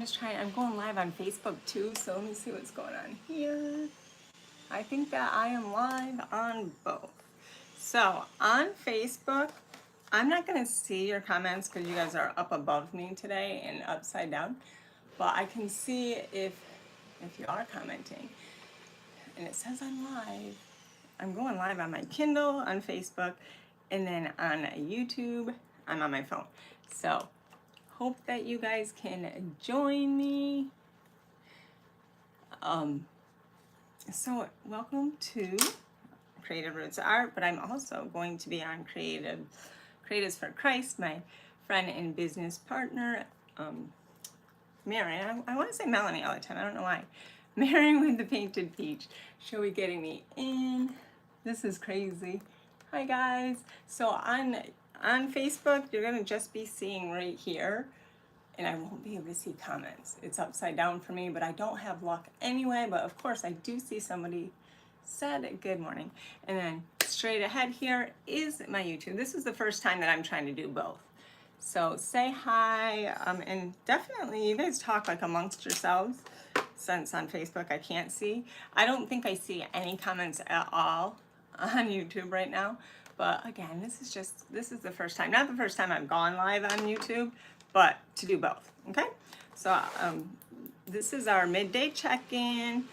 Just trying, I'm going live on Facebook too, so let me see what's going on here. I think that I am live on both. So on Facebook, I'm not gonna see your comments because you guys are up above me today and upside down, but I can see if you are commenting. And it says I'm live. I'm going live on my Kindle, on Facebook, and then on YouTube. I'm on my phone. So hope that you guys can join me. So welcome to Creative Roots Art, but I'm also going to be on Creatives for Christ, my friend and business partner, Mary. I want to say Melanie all the time. I don't know why. Mary with the Painted Peach. She'll be getting me in. This is crazy. Hi guys. So on Facebook, you're gonna just be seeing right here, and I won't be able to see comments. It's upside down for me, but I don't have luck anyway. But of course, I do see somebody said good morning. And then straight ahead here is my YouTube. This is the first time that I'm trying to do both. So say hi, and definitely you guys talk like amongst yourselves, since on Facebook I can't see. I don't think I see any comments at all on YouTube right now. But again, this is the first time, not the first time I've gone live on YouTube, but to do both, okay? So this is our midday check-in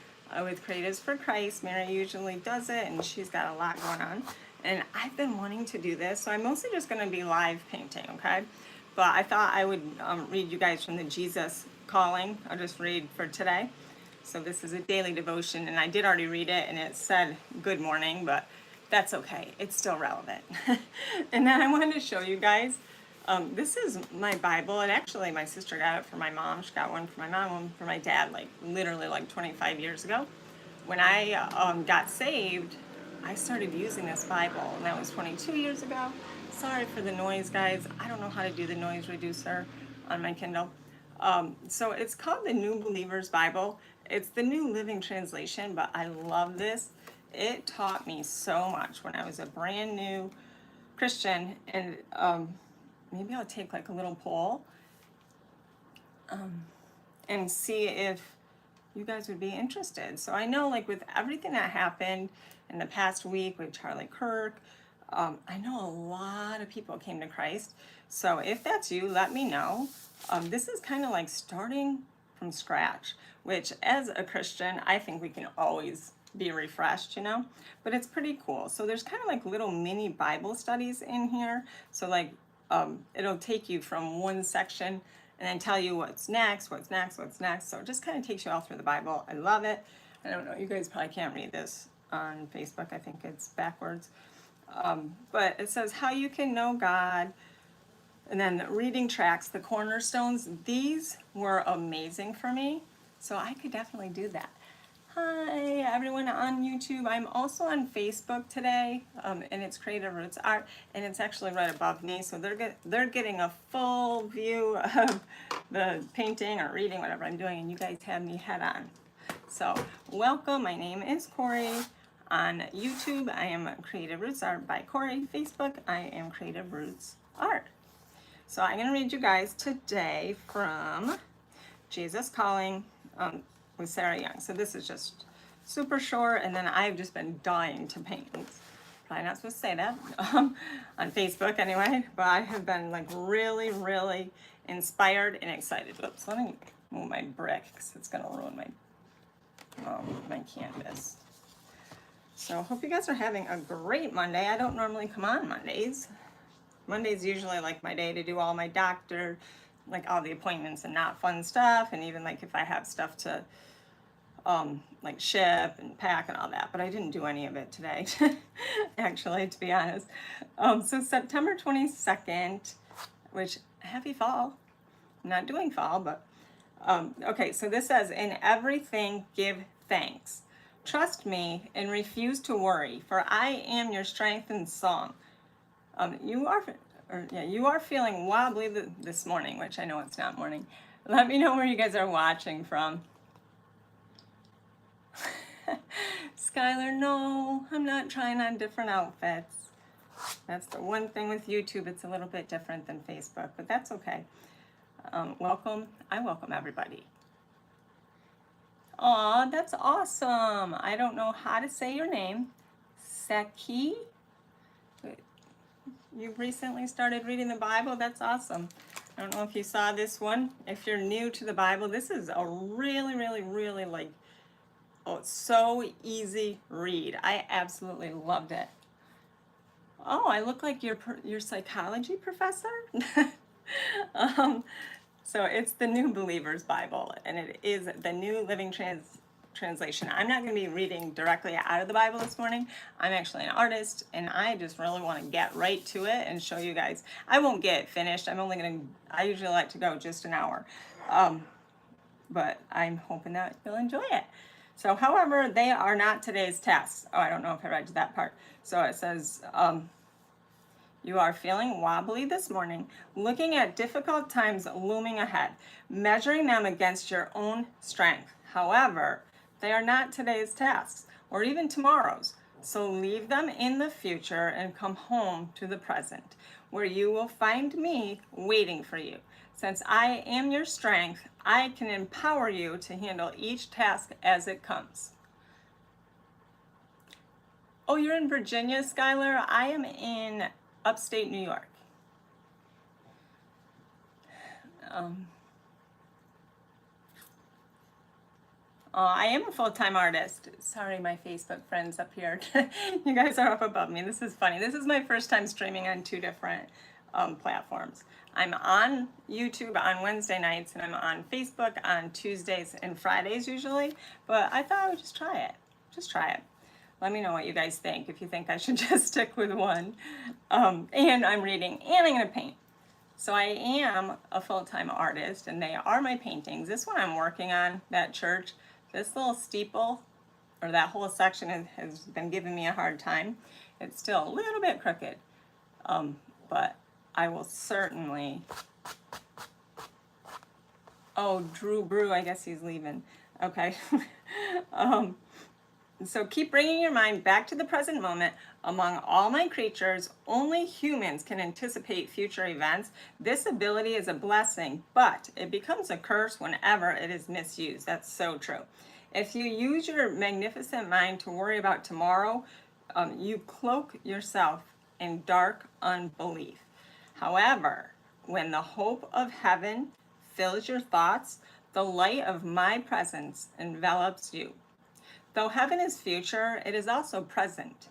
with Creatives for Christ. Mary usually does it, and she's got a lot going on. And I've been wanting to do this, so I'm mostly just gonna be live painting, okay? But I thought I would read you guys from the Jesus Calling. I'll just read for today. So this is a daily devotion, and I did already read it, and it said good morning, but that's okay. It's still relevant. And then I wanted to show you guys, this is my Bible, and actually my sister got it for my mom. She got one for my mom, one for my dad, like literally like 25 years ago. When I got saved, I started using this Bible, and that was 22 years ago. Sorry for the noise, guys. I don't know how to do the noise reducer on my Kindle. So it's called the New Believer's Bible. It's the New Living Translation, but I love this. It taught me so much when I was a brand new Christian, and maybe I'll take like a little poll and see if you guys would be interested. So I know, like, with everything that happened in the past week with Charlie Kirk, I know a lot of people came to Christ. So if that's you, let me know. This is kind of like starting from scratch, which as a Christian, I think we can always be refreshed, you know, but it's pretty cool. So there's kind of like little mini Bible studies in here. So like, it'll take you from one section and then tell you what's next, what's next, what's next. So it just kind of takes you all through the Bible. I love it. I don't know, you guys probably can't read this on Facebook. I think it's backwards. But it says how you can know God. And then the reading tracks, the cornerstones, these were amazing for me. So I could definitely do that. Hi everyone on YouTube. I'm also on Facebook today, and it's Creative Roots Art, and it's actually right above me, so they're getting a full view of the painting or reading, whatever I'm doing, and you guys have me head on. So welcome. My name is Corey. On YouTube, I am Creative Roots Art by Corey. Facebook, I am Creative Roots Art. So I'm going to read you guys today from Jesus Calling with Sarah Young. So this is just super short, and then I've just been dying to paint. Probably not supposed to say that on Facebook anyway, but I have been like really, really inspired and excited. Oops, let me move my brick because it's going to ruin my canvas. So hope you guys are having a great Monday. I don't normally come on Mondays. Monday's usually like my day to do all my doctor, like all the appointments and not fun stuff, and even like if I have stuff to like ship and pack and all that, but I didn't do any of it today, actually, to be honest. So September 22nd, which happy fall. I'm not doing fall, but okay, so this says, in everything give thanks. Trust me and refuse to worry, for I am your strength and song. You are feeling wobbly this morning, which I know it's not morning. Let me know where you guys are watching from. Skylar, no, I'm not trying on different outfits. That's the one thing with YouTube, it's a little bit different than Facebook, but that's okay. Welcome. I welcome everybody. Aw, that's awesome. I don't know how to say your name. Seki? You've recently started reading the Bible? That's awesome. I don't know if you saw this one. If you're new to the Bible, this is a really like, oh, it's so easy read. I absolutely loved it. Oh, I look like your psychology professor? um, so it's the New Believer's Bible, and it is the New Living Translation. I'm not going to be reading directly out of the Bible this morning. I'm actually an artist, and I just really want to get right to it and show you guys. I won't get finished. I usually like to go just an hour. But I'm hoping that you'll enjoy it. So, however, they are not today's tasks. Oh, I don't know if I read that part. So it says, you are feeling wobbly this morning, looking at difficult times looming ahead, measuring them against your own strength. However, they are not today's tasks or even tomorrow's. So leave them in the future and come home to the present, where you will find me waiting for you. Since I am your strength, I can empower you to handle each task as it comes. Oh, you're in Virginia, Skylar? I am in upstate New York. I am a full-time artist. Sorry, my Facebook friends up here. You guys are up above me. This is funny. This is my first time streaming on 2 different platforms. I'm on YouTube on Wednesday nights, and I'm on Facebook on Tuesdays and Fridays usually, but I thought I would just try it. Just try it. Let me know what you guys think, if you think I should just stick with one. And I'm reading, and I'm going to paint. So I am a full-time artist, and they are my paintings. This one I'm working on, that church, this little steeple, or that whole section has been giving me a hard time. It's still a little bit crooked, but I will certainly... Oh, Drew Brew, I guess he's leaving. Okay. So keep bringing your mind back to the present moment. Among all my creatures, only humans can anticipate future events. This ability is a blessing, but it becomes a curse whenever it is misused. That's so true. If you use your magnificent mind to worry about tomorrow, you cloak yourself in dark unbelief. However, when the hope of heaven fills your thoughts, the light of my presence envelops you. Though heaven is future, it is also present.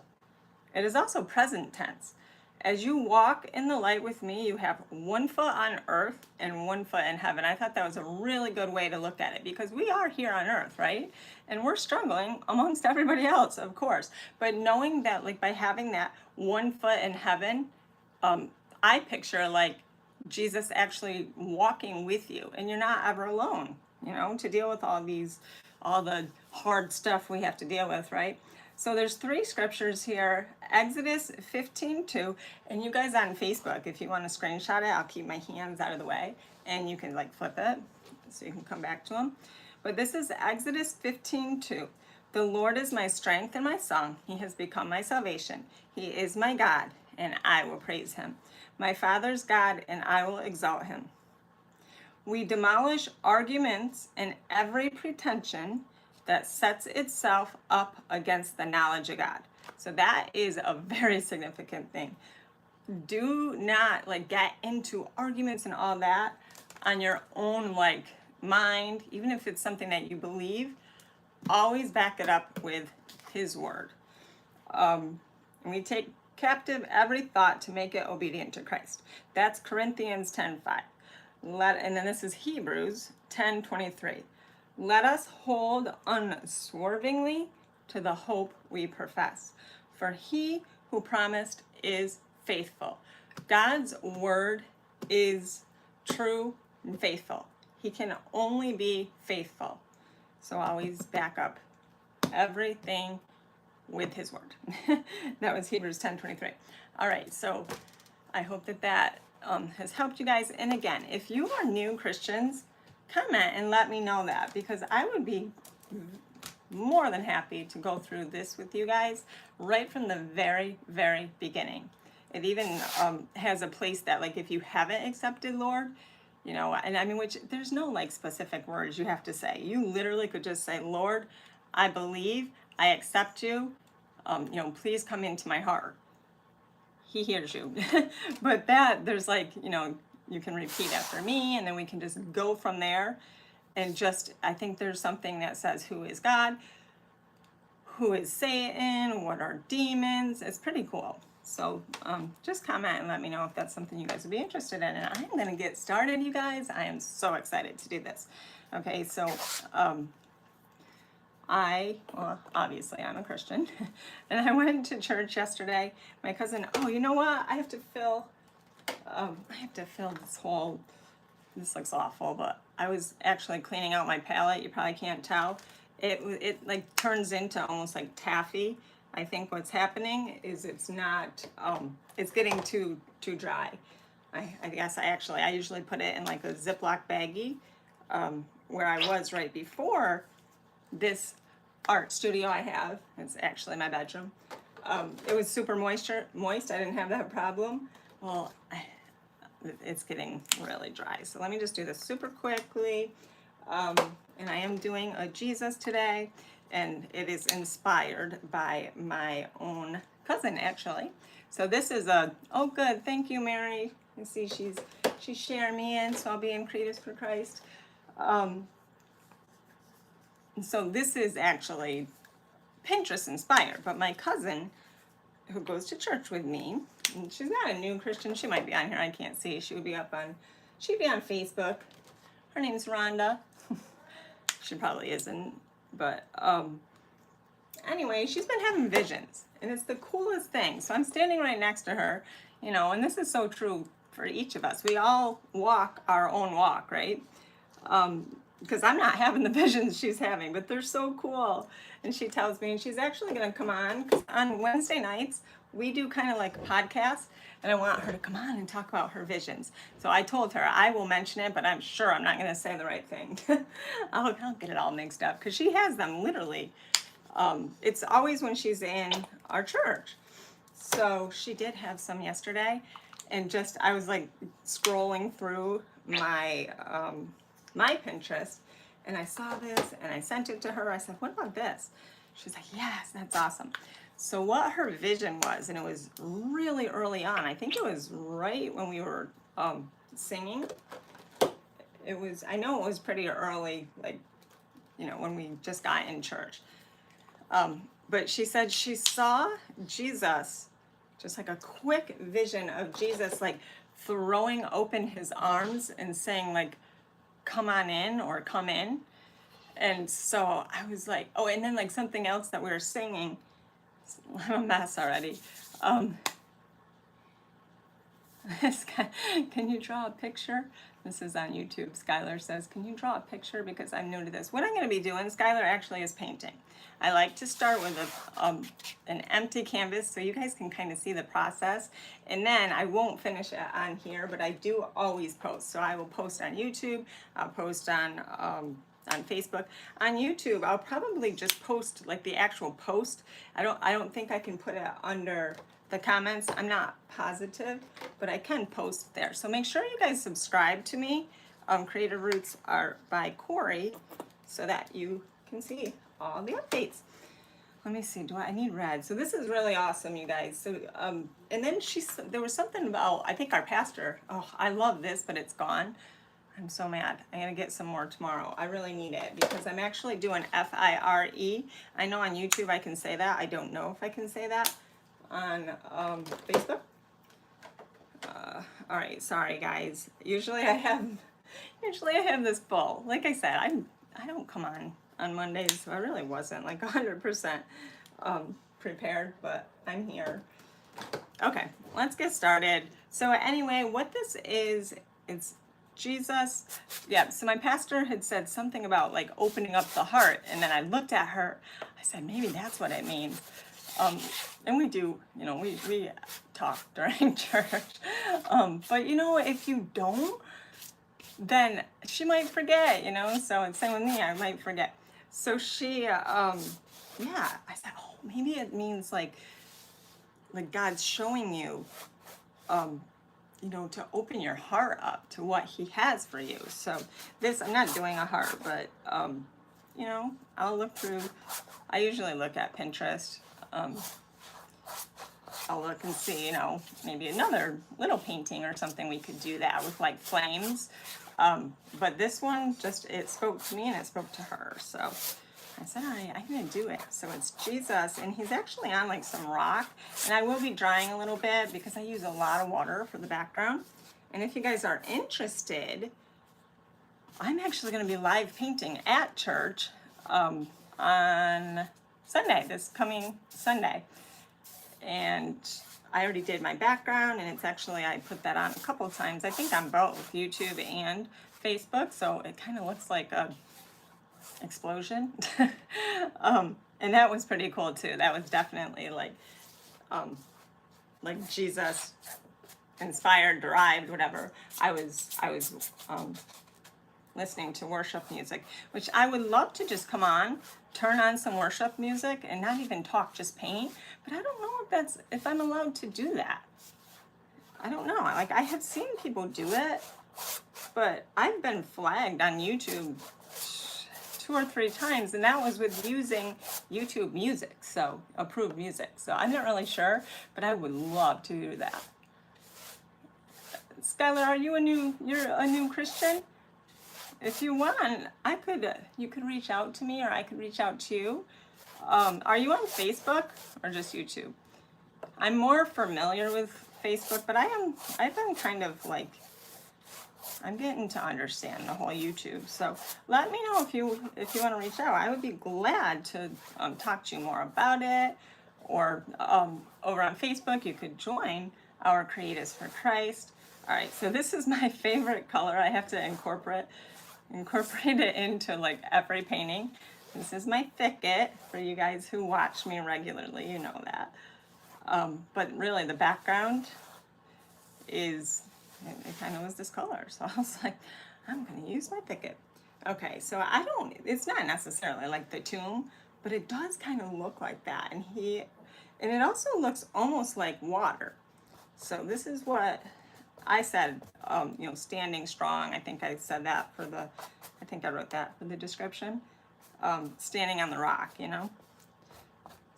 It is also present tense. As you walk in the light with me, you have 1 foot on earth and 1 foot in heaven. I thought that was a really good way to look at it, because we are here on earth, right? And we're struggling amongst everybody else, of course. But knowing that, like, by having that 1 foot in heaven, I picture like Jesus actually walking with you, and you're not ever alone, to deal with all the hard stuff we have to deal with, right? So there's 3 scriptures here. Exodus 15:2, and you guys on Facebook, if you want to screenshot it, I'll keep my hands out of the way, and you can like flip it so you can come back to them. But this is Exodus 15:2. The Lord is my strength and my song. He has become my salvation. He is my God, and I will praise him. My Father's God, and I will exalt him. We demolish arguments and every pretension that sets itself up against the knowledge of God. So that is a very significant thing. Do not get into arguments and all that on your own mind, even if it's something that you believe. Always back it up with his word. And we take captive every thought to make it obedient to Christ. That's Corinthians 10:5. And then this is Hebrews 10:23. Let us hold unswervingly to the hope we profess, for he who promised is faithful. God's word is true and faithful. He can only be faithful. So always back up everything with his word. That was Hebrews 10:23. All right, so I hope that has helped you guys. And again, if you are new Christians, comment and let me know that, because I would be more than happy to go through this with you guys right from the very, very beginning. It even has a place that if you haven't accepted Lord, you know, and I mean, which there's no like specific words you have to say. You literally could just say, Lord, I believe, I accept you, you know, please come into my heart. He hears you. But that, there's like, you know, you can repeat after me, and then we can just go from there. And just, I think there's something that says, who is God? Who is Satan? What are demons? It's pretty cool. So just comment and let me know if that's something you guys would be interested in. And I'm going to get started, you guys. I am so excited to do this. Okay, so well, obviously I'm a Christian. And I went to church yesterday. My cousin, oh, you know what? I have to fill this whole, this looks awful, but I was actually cleaning out my palette. You probably can't tell. It like turns into almost like taffy. I think what's happening is it's not, it's getting too dry. I guess I usually put it in like a Ziploc baggie, where I was right before this art studio I have. It's actually my bedroom. It was super moist. I didn't have that problem. Well, it's getting really dry. So let me just do this super quickly. And I am doing a Jesus today, and it is inspired by my own cousin, actually. So this is oh good, thank you, Mary. You see she's sharing me in, so I'll be in Creators for Christ. So this is actually Pinterest inspired, but my cousin who goes to church with me, and she's not a new Christian, she might be on here, I can't see, she'd be on Facebook. Her name's Rhonda. She probably isn't, but anyway, she's been having visions, and it's the coolest thing. So I'm standing right next to her, you know, and this is so true for each of us. We all walk our own walk, right? Because I'm not having the visions she's having, but they're so cool. And she tells me, and she's actually going to come on, 'cause on Wednesday nights, we do kind of like a podcast, and I want her to come on and talk about her visions. So I told her I will mention it, but I'm sure I'm not going to say the right thing. I'll get it all mixed up, because she has them literally. It's always when she's in our church. So she did have some yesterday, and just I was like scrolling through my my Pinterest, and I saw this, and I sent it to her. I said, "What about this?" She's like, "Yes, that's awesome." So what her vision was, and it was really early on. I think it was right when we were singing. I know it was pretty early, like, you know, when we just got in church. But she said she saw Jesus, just like a quick vision of Jesus, like throwing open his arms and saying like, "Come on in," or "Come in." And so I was like, oh, and then like something else that we were singing. I'm a mess already. Can you draw a picture? This is on YouTube. Skylar says, "Can you draw a picture? Because I'm new to this." What I'm going to be doing, Skylar, actually is painting. I like to start with an empty canvas so you guys can kind of see the process. And then I won't finish it on here, but I do always post. So I will post on YouTube. I'll post on Facebook. On YouTube, I'll probably just post like the actual post. I don't think I can put it under the comments. I'm not positive, but I can post there. So make sure you guys subscribe to me. Creative Roots Art by Corey, so that you can see all the updates. Let me see, I need red? So this is really awesome, you guys. So, and then there was something about, I think our pastor, oh, I love this, but it's gone. I'm so mad. I'm going to get some more tomorrow. I really need it, because I'm actually doing FIRE. I know on YouTube I can say that. I don't know if I can say that on Facebook. All right, sorry guys. Usually I have this full. Like I said, I don't come on Mondays, so I really wasn't like 100% prepared, but I'm here. Okay, let's get started. So anyway, what this is, it's Jesus. Yeah, so my pastor had said something about like opening up the heart, and then I looked at her. I said, maybe that's what it means. And we do, you know, we talk during church. But you know, if you don't, then she might forget, you know, so it's same with me, I might forget. So she, yeah, I said, oh, maybe it means like God's showing you, you know, to open your heart up to what he has for you. So this, I'm not doing a heart, but, you know, I'll look through, I usually look at Pinterest. I'll look and see, you know, maybe another little painting or something we could do that with like flames. But this one just, it spoke to me and it spoke to her. So I said, all right, I'm going to do it. So it's Jesus, and he's actually on like some rock. And I will be drying a little bit because I use a lot of water for the background. And if you guys are interested, I'm actually going to be live painting at church on Sunday, this coming Sunday. And I already did my background, and it's actually, I put that on a couple of times, I think on both YouTube and Facebook, so it kind of looks like a explosion. And that was pretty cool too. That was definitely like Jesus inspired, derived, whatever. I was listening to worship music, which I would love to just come on, turn on some worship music and not even talk, just paint. But I don't know if I'm allowed to do that. I don't know. Like, I have seen people do it, but I've been flagged on YouTube 2 or 3 times, and that was with using YouTube music, so approved music. So I'm not really sure, but I would love to do that. Skylar, are you you're a new Christian? If you want, you could reach out to me, or I could reach out to you. Are you on Facebook or just YouTube? I'm more familiar with Facebook, but I've been kind of like, I'm getting to understand the whole YouTube. So let me know if you want to reach out. I would be glad to talk to you more about it. Or over on Facebook, you could join our Creatives for Christ. All right, so this is my favorite color. I have to incorporate it into like every painting. This is my Thicket. For you guys who watch me regularly, you know that. But really the background is, it kind of was this color. So I was like, I'm going to use my Thicket. Okay, so it's not necessarily like the tomb, but it does kind of look like that. And it also looks almost like water. So this is what I said, you know, standing strong. I think I said that I think I wrote that for the description. Standing on the rock, you know.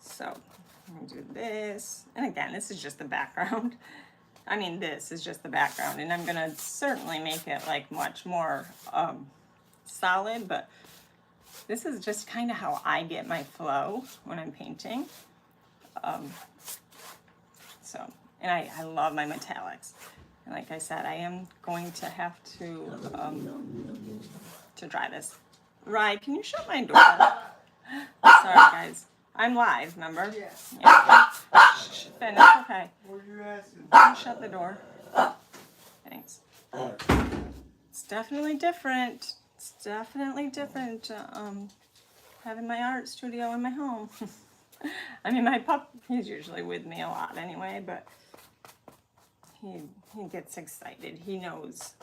So I'm going to do this. And again, this is just the background. I mean, this is just the background. And I'm going to certainly make it like much more solid. But this is just kind of how I get my flow when I'm painting. And I love my metallics. And like I said, I am going to have to dry this. Rye, can you shut my door? Sorry, guys. I'm live, remember? Yes. Yeah. Shh, Ben, it's okay. What are you asking? Can you shut the door? Thanks. It's definitely different. It's definitely different having my art studio in my home. I mean, my pup, he's usually with me a lot anyway, but he gets excited. He knows.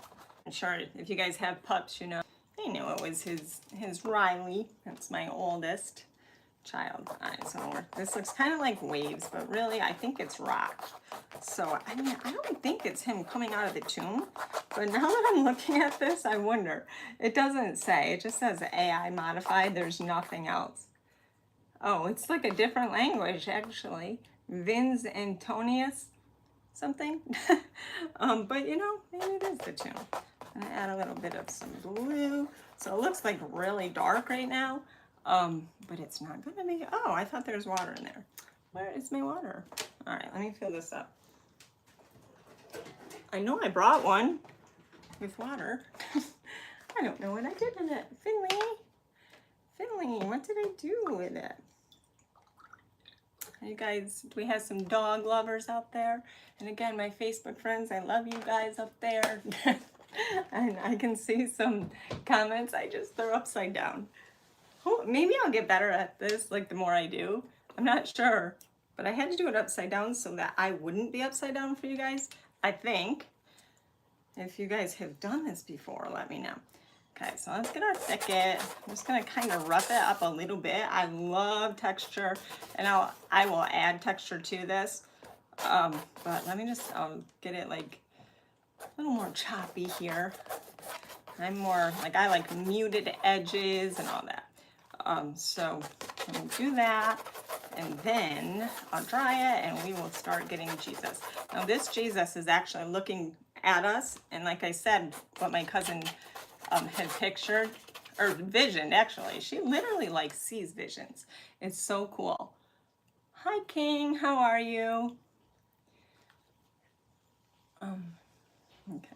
I'm sure if you guys have pups, you know. They knew it was his Riley. That's my oldest child. All right, so this looks kind of like waves, but really I think it's rock. So, I mean, I don't think it's him coming out of the tomb, but now that I'm looking at this, I wonder. It doesn't say. It just says AI modified. There's nothing else. Oh, it's like a different language, actually. Vins Antonius something. But, you know, maybe it is the tomb. I'm gonna add a little bit of some blue. So it looks like really dark right now, but it's not gonna be. Oh, I thought there was water in there. Where is my water? All right, let me fill this up. I know I brought one with water. I don't know what I did with it. Finley, what did I do with it? You guys, we have some dog lovers out there. And again, my Facebook friends, I love you guys up there. And I can see some comments I just throw upside down. Oh, maybe I'll get better at this, like the more I do. I'm not sure. But I had to do it upside down so that I wouldn't be upside down for you guys, I think. If you guys have done this before, let me know. Okay, so let's get our Thicket. I'm just gonna kind of rough it up a little bit. I love texture, and I will add texture to this. But let me just get it like a little more choppy here. I'm more like, I like muted edges and all that. So I'm gonna do that, and then I'll dry it and we will start getting Jesus. Now this Jesus is actually looking at us, and like I said, what my cousin had pictured, or visioned actually, she literally like sees visions. It's so cool. Hi King, how are you? Okay.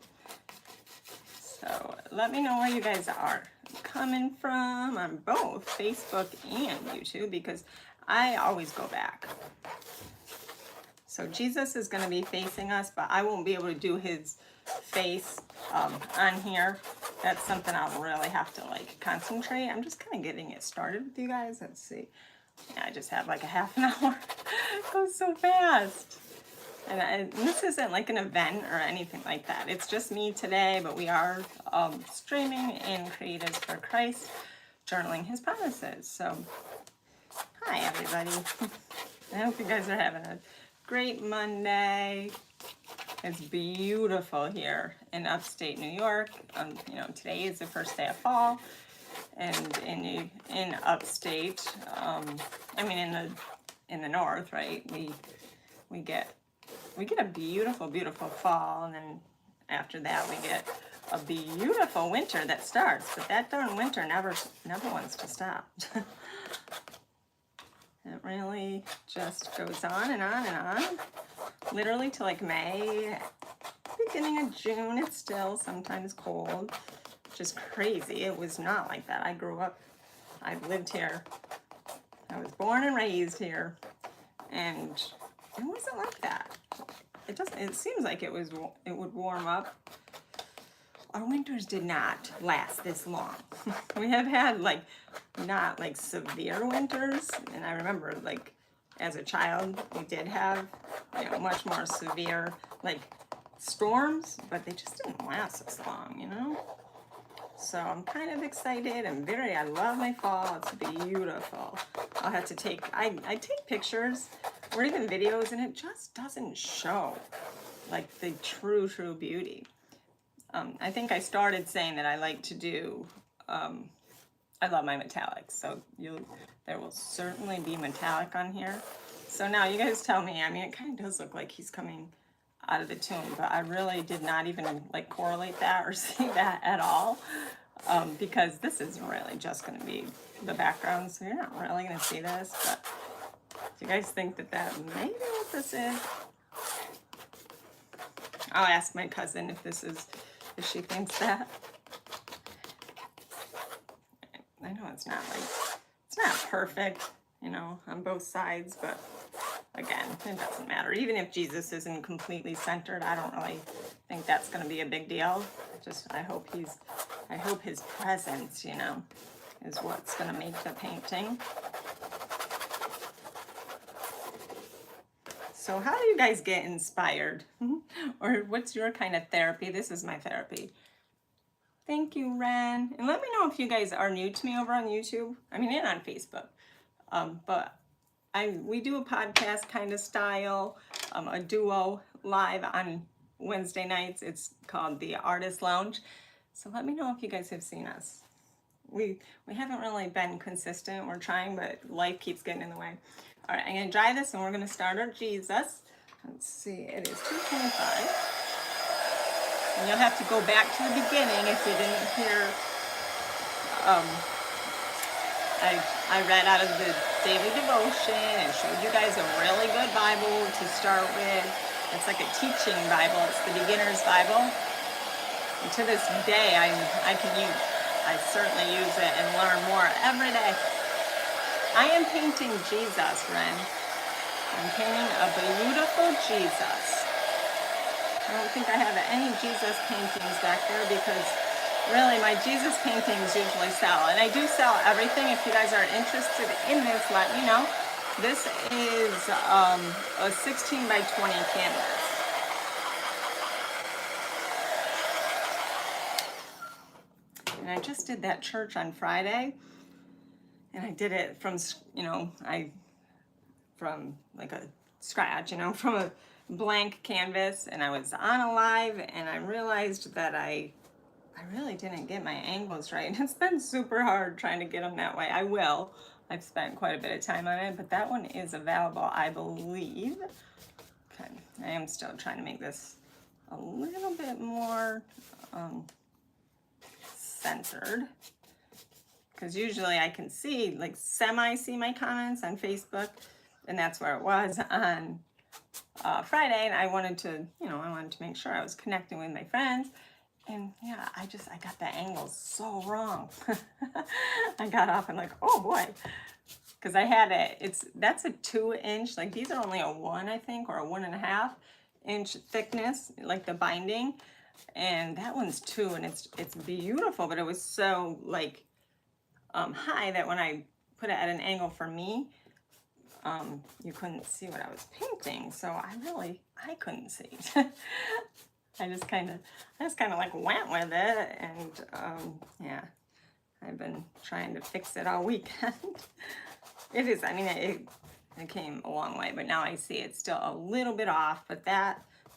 So let me know where you guys are coming from on both Facebook and YouTube, because I always go back. So Jesus is going to be facing us, but I won't be able to do his face on here. That's something I'll really have to like concentrate. I'm just kind of getting it started with you guys. Let's see. Yeah, I just have like a half an hour. It goes so fast. And this isn't like an event or anything like that. It's just me today, but we are streaming in Creatives for Christ, journaling his promises. So, hi everybody. I hope you guys are having a great Monday. It's beautiful here in upstate New York. You know, today is the first day of fall, and in upstate, I mean in the north, right? We get a beautiful, beautiful fall, and then after that we get a beautiful winter that starts. But that darn winter never wants to stop. It really just goes on and on and on, literally to like May, beginning of June. It's still sometimes cold, just crazy. It was not like that. I grew up, I've lived here, I was born and raised here, and it wasn't like that. It seems like it would warm up. Our winters did not last this long. We have had like not like severe winters, and I remember like as a child we did have, you know, much more severe like storms, but they just didn't last as long, you know. So I'm kind of excited. I love my fall. It's beautiful. I'll have to take, I take pictures or even videos, and it just doesn't show like the true beauty. I think I started saying that I like to do, I love my metallics, so there will certainly be metallic on here. So now you guys tell me. I mean, it kind of does look like he's coming out of the tomb, but I really did not even like correlate that or see that at all, because this is really just going to be the background, so you're not really going to see this. But do you guys think that may be what this is? I'll ask my cousin if she thinks that. I know it's not perfect, you know, on both sides, but again, it doesn't matter. Even if Jesus isn't completely centered, I don't really think that's going to be a big deal. Just I hope his presence, you know, is what's going to make the painting. So how do you guys get inspired? Or what's your kind of therapy? This is my therapy. Thank you, Ren. And let me know if you guys are new to me over on YouTube. I mean, and on Facebook. But we do a podcast kind of style, a duo live on Wednesday nights. It's called the Artist Lounge. So let me know if you guys have seen us. We haven't really been consistent. We're trying, but life keeps getting in the way. All right, I'm going to dry this, and we're going to start our Jesus. Let's see, it is 2:25. And you'll have to go back to the beginning if you didn't hear. I read out of the daily devotion and showed you guys a really good Bible to start with. It's like a teaching Bible. It's the beginner's Bible. And to this day, I certainly use it and learn more every day. I am painting Jesus, Ren. I'm painting a beautiful Jesus. I don't think I have any Jesus paintings back there, because really my Jesus paintings usually sell. And I do sell everything. If you guys are interested in this, let me know. This is a 16 by 20 canvas. And I just did that church on Friday. And I did it from, you know, from like a scratch, you know, from a blank canvas, and I was on a live, and I realized that I really didn't get my angles right. It's been super hard trying to get them that way. I will. I've spent quite a bit of time on it, but that one is available, I believe. Okay, I am still trying to make this a little bit more centered, because usually I can see, like, semi-see my comments on Facebook, and that's where it was on Friday, and I wanted to, I wanted to make sure I was connecting with my friends. And yeah, I got the angles so wrong. I got off and like, oh boy, because I had that's a 2-inch, like these are only a 1, I think, or a 1.5-inch thickness, like the binding, and that one's 2, and it's beautiful, but it was so like high that when I put it at an angle for me, you couldn't see what I was painting, so I couldn't see. I just kind of like went with it, and yeah, I've been trying to fix it all weekend. It is, I mean, it came a long way, but now I see it's still a little bit off, but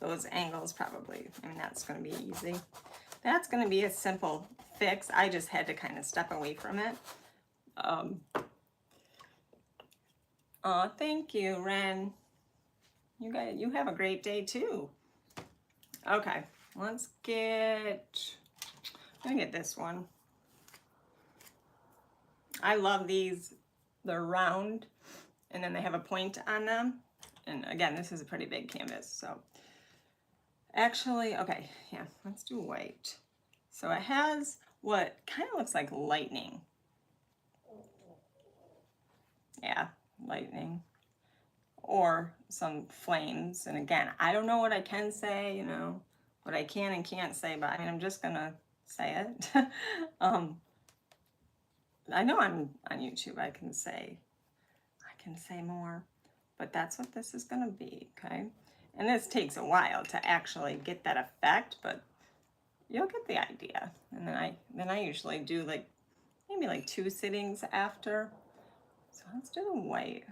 those angles probably, I mean, that's going to be easy. That's going to be a simple fix. I just had to kind of step away from it. Oh, thank you, Ren. You have a great day too. Okay, let me get this one. I love these. They're round, and then they have a point on them. And again, this is a pretty big canvas, so. Actually, okay, yeah, let's do white. So it has what kind of looks like lightning. Yeah, lightning. Or some flames. And again, I don't know what I can say, what I can and can't say, but I mean, I'm just gonna say it. I know I'm on YouTube, I can say more, but that's what this is gonna be, okay? And this takes a while to actually get that effect, but you'll get the idea. And then I usually do maybe like 2 sittings after. So let's do the white.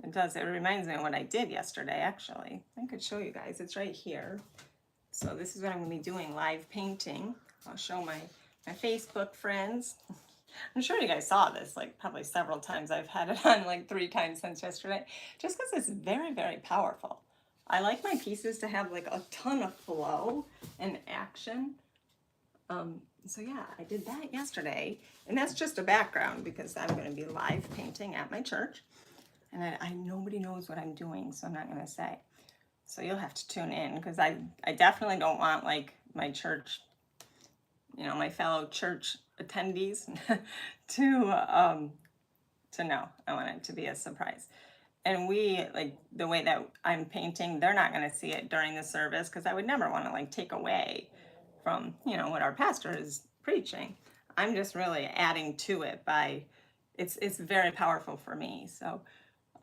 It reminds me of what I did yesterday, actually. I could show you guys, it's right here. So this is what I'm gonna be doing, live painting. I'll show my Facebook friends. I'm sure you guys saw this like probably several times. I've had it on like 3 times since yesterday, just because it's very, very powerful. I like my pieces to have like a ton of flow and action. So yeah, I did that yesterday, and that's just a background because I'm going to be live painting at my church, and nobody knows what I'm doing, so I'm not going to say. So you'll have to tune in, because I definitely don't want like my church, my fellow church attendees to know. I want it to be a surprise. And the way that I'm painting, they're not going to see it during the service, because I would never want to like take away from, what our pastor is preaching. I'm just really adding to it it's very powerful for me. So,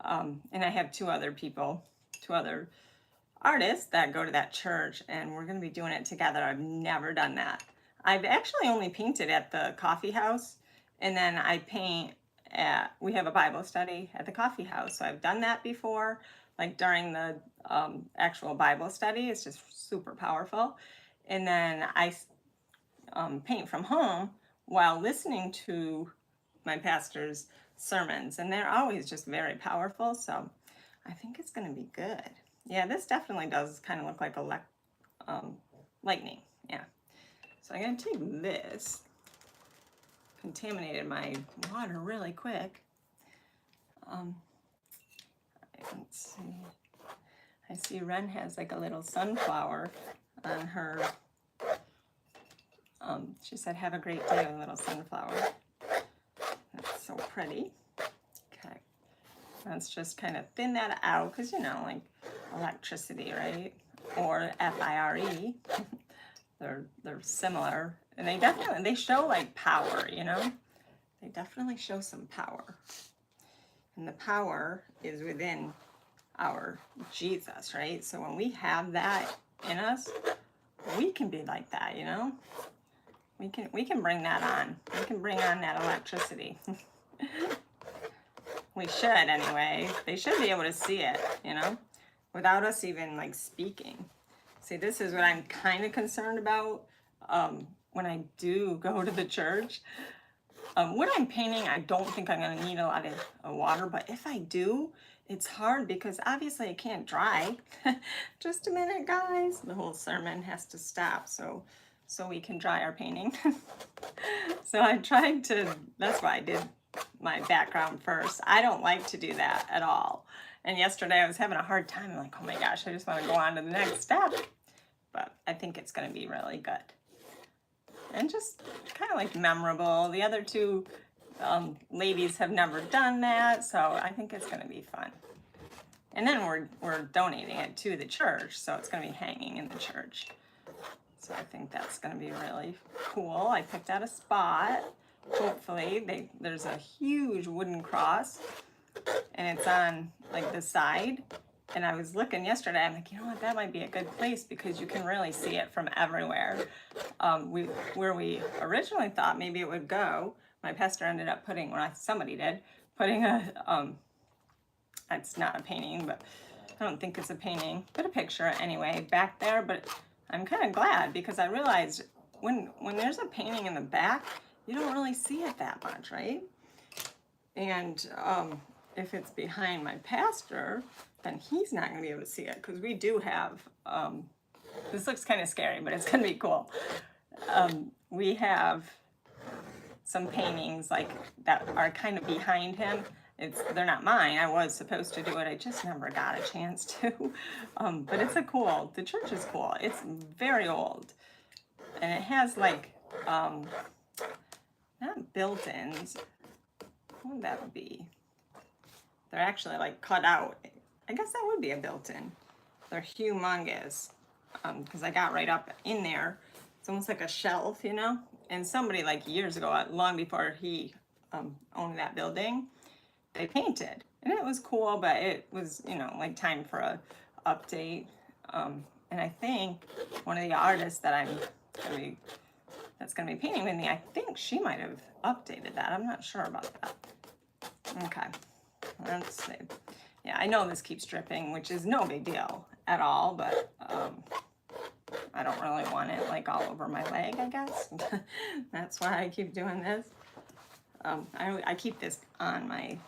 and I have 2 other artists that go to that church, and we're going to be doing it together. I've never done that. I've actually only painted at the coffee house, and then I paint we have a Bible study at the coffee house. So I've done that before, like during the actual Bible study. It's just super powerful. And then I paint from home while listening to my pastor's sermons, and they're always just very powerful. So I think it's going to be good. Yeah, this definitely does kind of look like lightning. Yeah. So I'm going to take this. Contaminated my water really quick. Let's see. I see Ren has like a little sunflower on her. She said, "Have a great day," with a little sunflower. That's so pretty. Okay. Let's just kind of thin that out, because like electricity, right? Or FIRE. They're similar, and they show like power, They definitely show some power. And the power is within our Jesus, right? So when we have that in us, we can be like that, We can bring that on. We can bring on that electricity. We should anyway. They should be able to see it, without us even like speaking. See, this is what I'm kind of concerned about when I do go to the church. When I'm painting, I don't think I'm going to need a lot of water, but if I do, it's hard because obviously it can't dry. Just a minute, guys. The whole sermon has to stop so we can dry our painting. So I tried to, that's why I did my background first. I don't like to do that at all. And yesterday I was having a hard time. I'm like, oh my gosh, I just want to go on to the next step. But I think it's going to be really good. And just kind of like memorable. The other two ladies have never done that, so I think it's going to be fun. And then we're donating it to the church, so it's going to be hanging in the church. So I think that's going to be really cool. I picked out a spot. Hopefully, there's a huge wooden cross, and it's on like the side. And I was looking yesterday, I'm like, you know what, that might be a good place because you can really see it from everywhere. Where we originally thought maybe it would go, my pastor ended up putting, somebody did, putting a, it's not a painting, but I don't think it's a painting, but a picture anyway, back there. But I'm kind of glad because I realized when there's a painting in the back, you don't really see it that much, right? And if it's behind my pastor, then he's not going to be able to see it because we do have, this looks kind of scary, but it's going to be cool. We have some paintings like that are kind of behind him. They're not mine. I was supposed to do it. I just never got a chance to. But the church is cool. It's very old. And it has like, not built-ins. What would that be? They're actually like cut out. I guess that would be a built-in. They're humongous because I got right up in there. It's almost like a shelf, you know? And somebody like years ago, long before he owned that building, they painted. And it was cool, but it was, you know, like time for a update. And I think one of the artists that's going to be painting with me, I think she might have updated that. I'm not sure about that. Okay, let's see. Yeah, I know this keeps dripping, which is no big deal at all, but I don't really want it like all over my leg, I guess. That's why I keep doing this. I keep this on my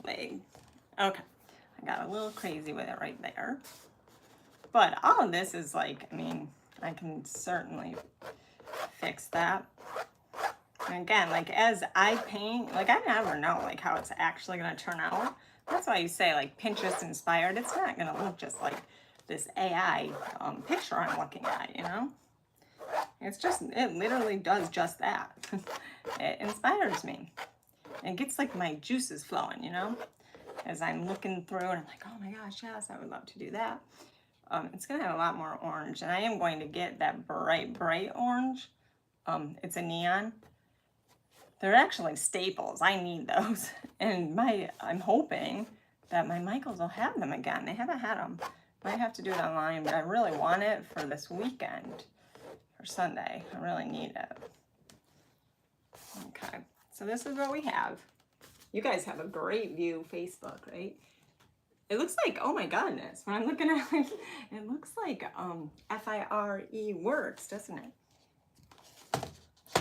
leg. Okay, I got a little crazy with it right there. But all of this is like, I mean, I can certainly fix that. And again, like as I paint, like I never know like how it's actually going to turn out. That's why you say like Pinterest inspired. It's not going to look just like this AI picture I'm looking at, you know? It literally does just that. It inspires me. It gets like my juices flowing, you know? As I'm looking through and I'm like, oh my gosh, yes, I would love to do that. It's going to have a lot more orange. And I am going to get that bright orange. It's a neon. They're actually staples. I need those. And I'm hoping that my Michaels will have them again. They haven't had them. Might have to do it online, but I really want it for this weekend, for Sunday. I really need it. Okay, so this is what we have. You guys have a great view, Facebook, right? It looks like, oh my goodness, when I'm looking at it, it looks like FIRE works, doesn't it?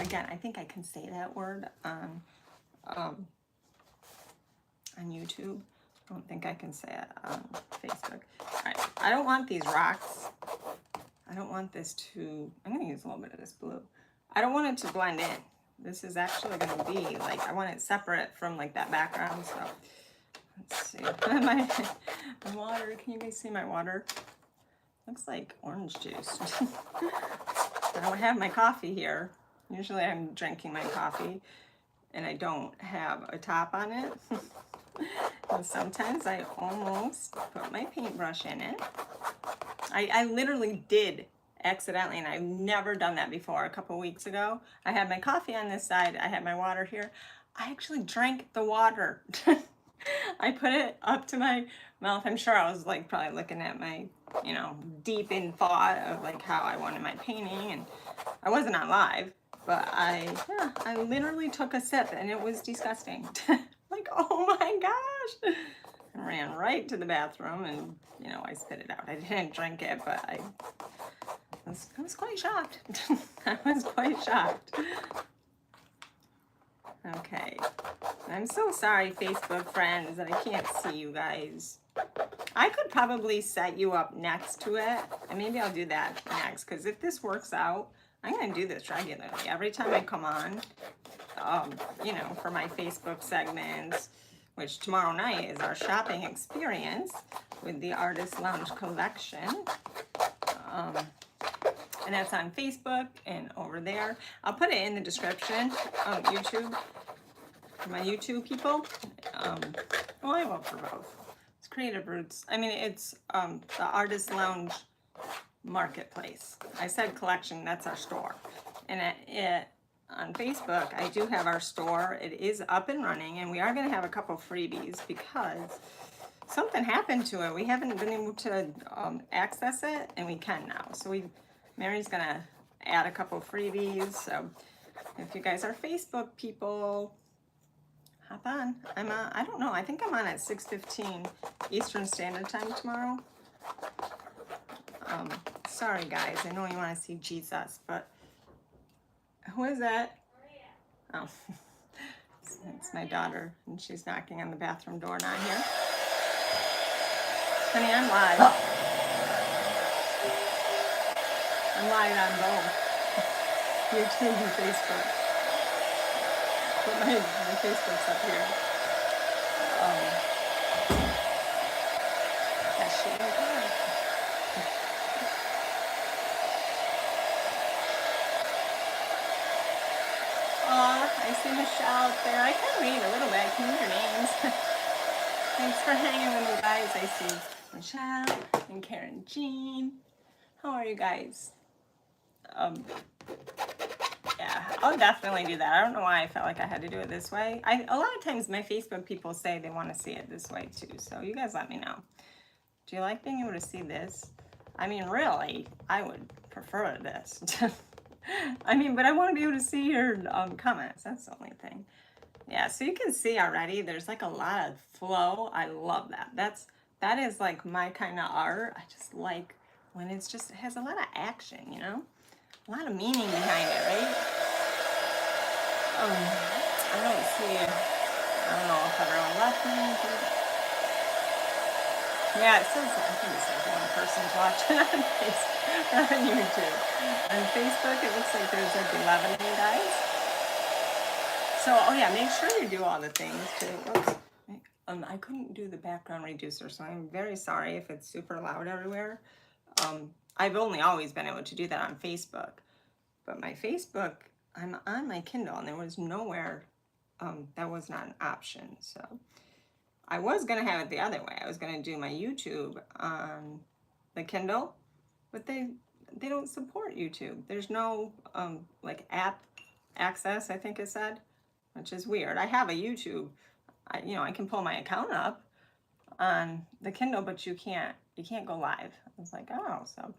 Again, I think I can say that word on YouTube. I don't think I can say it on Facebook. All right, I don't want these rocks. I don't want this to, I'm gonna use a little bit of this blue. I don't want it to blend in. This is actually gonna be like, I want it separate from like that background, so let's see. my water, can you guys see my water? Looks like orange juice. I don't have my coffee here. Usually I'm drinking my coffee and I don't have a top on it. And sometimes I almost put my paintbrush in it. I literally did accidentally, and I've never done that before. A couple weeks ago, I had my coffee on this side, I had my water here. I actually drank the water. I put it up to my mouth. I'm sure I was like probably looking at my, you know, deep in thought of like how I wanted my painting, and I wasn't on live, but I literally took a sip and it was disgusting. Like, oh my gosh. and ran right to the bathroom, and I spit it out. I didn't drink it, but I was quite shocked. I was quite shocked. Okay. I'm so sorry, Facebook friends, that I can't see you guys. I could probably set you up next to it, and maybe I'll do that next, because if this works out, I'm going to do this regularly. Every time I come on, for my Facebook segments, which tomorrow night is our shopping experience with the Artist Lounge collection. And that's on Facebook and over there. I'll put it in the description on YouTube for my YouTube people. Well, I will for both. It's Creative Roots. I mean, it's the Artist Lounge Marketplace. I said collection, that's our store. And it on Facebook, I do have our store. It is up and running, and we are going to have a couple freebies because something happened to it. We haven't been able to access it, and we can now. So Mary's going to add a couple freebies. So if you guys are Facebook people, hop on. I'm on, I don't know, I think I'm on at 6:15 Eastern Standard Time tomorrow. Sorry guys, I know you want to see Jesus, but who is that? Oh, it's my daughter, and she's knocking on the bathroom door, not here. Honey, I'm live. I'm live on both YouTube and Facebook. But my Facebook's up here. That's she right there. I see Michelle out there. I can read a little bit. I can read your names. Thanks for hanging with me, guys. I see Michelle and Karen Jean. How are you guys? Yeah, I'll definitely do that. I don't know why I felt like I had to do it this way. A lot of times my Facebook people say they want to see it this way too. So you guys let me know. Do you like being able to see this? I mean, really, I would prefer this. I mean, but I want to be able to see your comments. That's the only thing. Yeah, so you can see already there's like a lot of flow. I love that. That is like my kind of art. I just like when it has a lot of action, a lot of meaning behind it, right? I don't see it. I don't know if everyone left me. Yeah, it says, I think it says one person's watching on Facebook, or on YouTube. On Facebook, it looks like there's like 11 of you guys. So, yeah, make sure you do all the things too. Oops. I couldn't do the background reducer, so I'm very sorry if it's super loud everywhere. I've only always been able to do that on Facebook. But my Facebook, I'm on my Kindle, and there was nowhere that was not an option. So I was going to have it the other way. I was going to do my YouTube on the Kindle, but they don't support YouTube. There's no like app access, I think it said, which is weird. I have a YouTube. I can pull my account up on the Kindle, but you can't go live. I was like, oh, so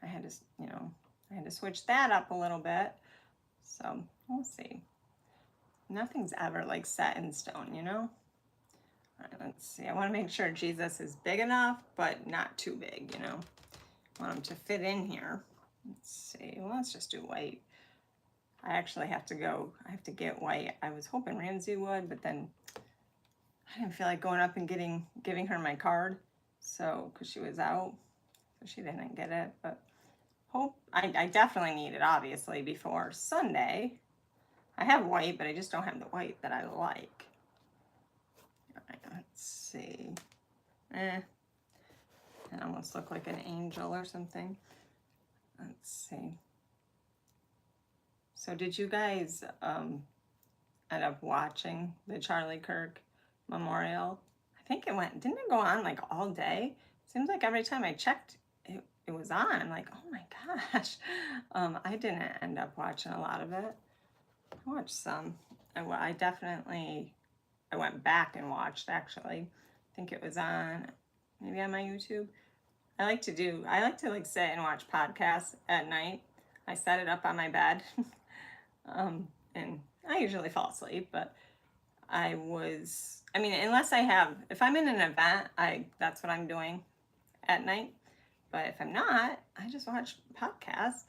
I had to switch that up a little bit. So we'll see. Nothing's ever like set in stone, All right, let's see. I want to make sure Jesus is big enough, but not too big, I want him to fit in here. Let's see. Well, let's just do white. I actually have to get white. I was hoping Ramsey would, but then I didn't feel like going up and giving her my card. So, because she was out, so she didn't get it, but I definitely need it, obviously, before Sunday. I have white, but I just don't have the white that I like. All right, let's see. It almost looked like an angel or something. Let's see. So did you guys end up watching the Charlie Kirk memorial? I think didn't it go on like all day? Seems like every time I checked, it was on. I'm like, oh my gosh. I didn't end up watching a lot of it. I watched some. I went back and watched, actually. I think it was maybe on my YouTube. I like to like sit and watch podcasts at night. I set it up on my bed. And I usually fall asleep, but I mean, unless if I'm in an event, that's what I'm doing at night. But if I'm not, I just watch podcasts,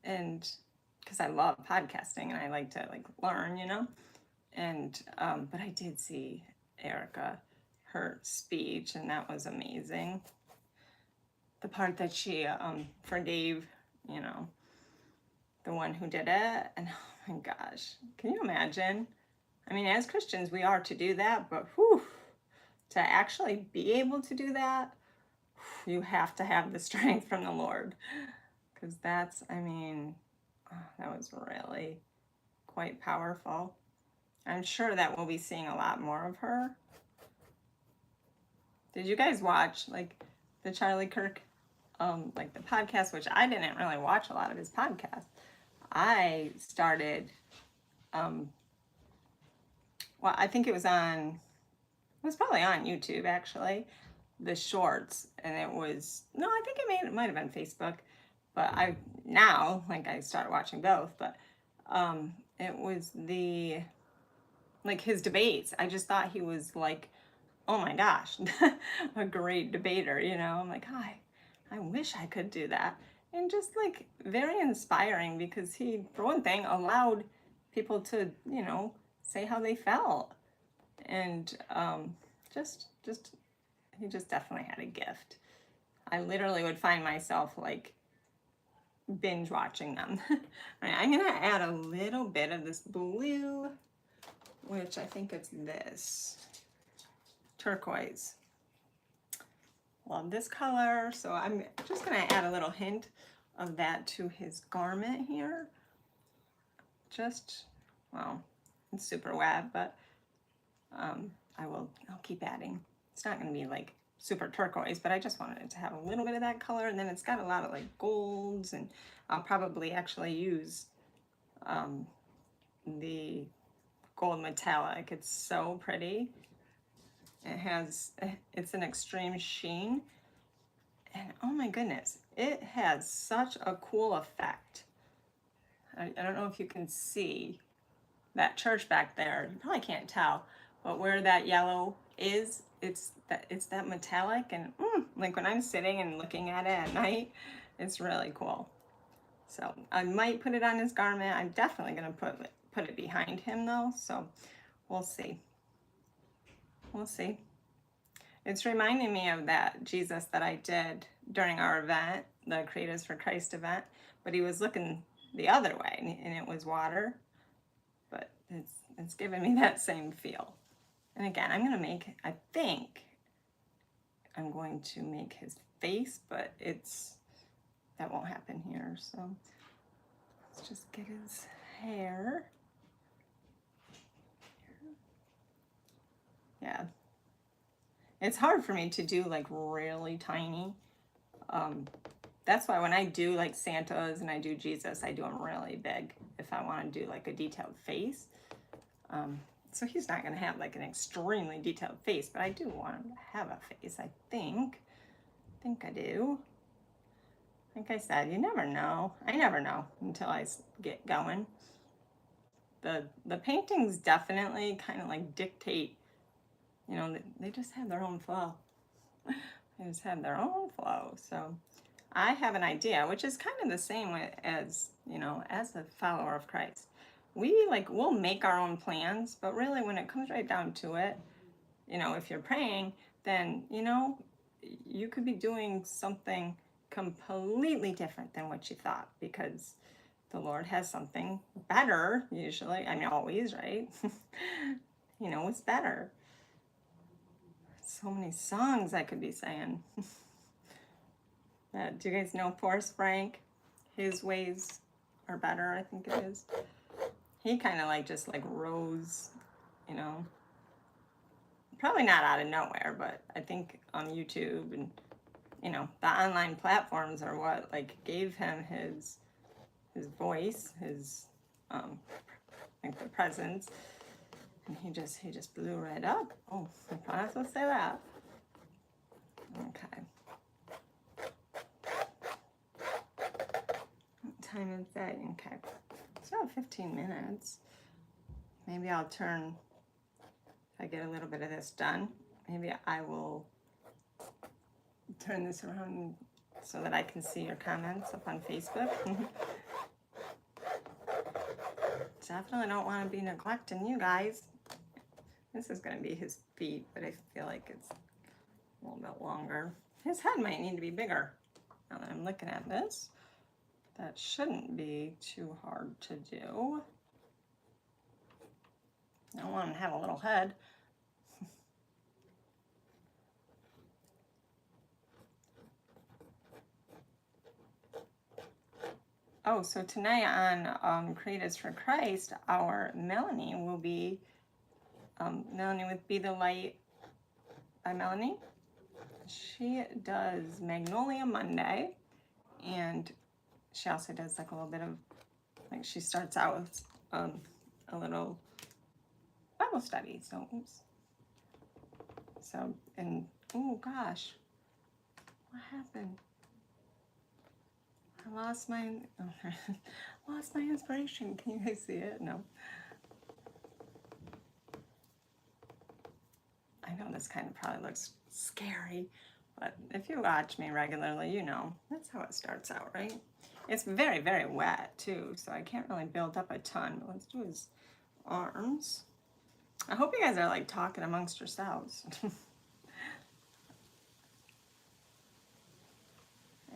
and because I love podcasting and I like to like learn, And but I did see Erica, her speech, and that was amazing. The part that she forgave, you know, the one who did it, and oh my gosh, can you imagine? I mean, as Christians, we are to do that, but whew, to actually be able to do that, you have to have the strength from the Lord. Because I mean, that was really quite powerful. I'm sure that we'll be seeing a lot more of her. Did you guys watch like the Charlie Kirk, like the podcast, which I didn't really watch a lot of his podcasts. I started, well, I think it was probably on YouTube actually, the shorts, and no, I think it might have been Facebook, but I started watching both, but it was like his debates. I just thought he was like, oh my gosh, a great debater, I'm like, I wish I could do that. And just like very inspiring because he, for one thing, allowed people to, say how they felt. And he just definitely had a gift. I literally would find myself like binge watching them. I'm gonna add a little bit of this blue, which I think it's this turquoise. Love this color, so I'm just gonna add a little hint of that to his garment here. Well, it's super wet, but I'll keep adding. It's not gonna be like super turquoise, but I just wanted it to have a little bit of that color, and then it's got a lot of like golds, and I'll probably actually use the gold metallic. It's so pretty. It's an extreme sheen, and oh my goodness, it has such a cool effect. I don't know if you can see that church back there. You probably can't tell, but where that yellow is, it's that metallic, and like when I'm sitting and looking at it at night, it's really cool. So I might put it on his garment. I'm definitely gonna put it behind him though, so we'll see. We'll see. It's reminding me of that Jesus that I did during our event, the Creators for Christ event, but he was looking the other way, and it was water, but it's giving me that same feel. And again, I think I'm going to make his face, but that won't happen here. So let's just get his hair. Yeah. It's hard for me to do like really tiny. That's why when I do like Santas and I do Jesus, I do them really big if I want to do like a detailed face. So he's not going to have like an extremely detailed face, but I do want him to have a face, I think. I do. Like I said, you never know. I never know until I get going. The paintings definitely kind of like dictate, they just have their own flow. They just have their own flow. So I have an idea, which is kind of the same as, as a follower of Christ. We'll make our own plans, but really when it comes right down to it, if you're praying, then, you could be doing something completely different than what you thought, because the Lord has something better usually. I mean, always, right? It's better. So many songs I could be saying. Do you guys know Forrest Frank? His ways are better, I think it is. He kind of just rose, probably not out of nowhere, but I think on YouTube and, the online platforms are what gave him his voice, his, the presence. And he just blew right up. Oh, I'm probably not supposed to say that. Okay. What time is that? Okay. It's about 15 minutes. Maybe I'll turn if I get a little bit of this done, maybe I will turn this around so that I can see your comments up on Facebook. Definitely don't want to be neglecting you guys. This is going to be his feet, but I feel like it's a little bit longer. His head might need to be bigger. Now that I'm looking at this, that shouldn't be too hard to do. I don't want him to have a little head. Oh, so tonight on Creators for Christ, our Melanie will be, Melanie with Be the Light by Melanie. She does Magnolia Monday, and she also does like a little bit of, like she starts out with a little Bible study. So, oops. So, and, oh gosh, what happened? I lost my, lost my inspiration. Can you guys see it? No. I know this kind of probably looks scary, but if you watch me regularly, you know, that's how it starts out, right? It's very, very wet too, so I can't really build up a ton, but let's do his arms. I hope you guys are like talking amongst yourselves.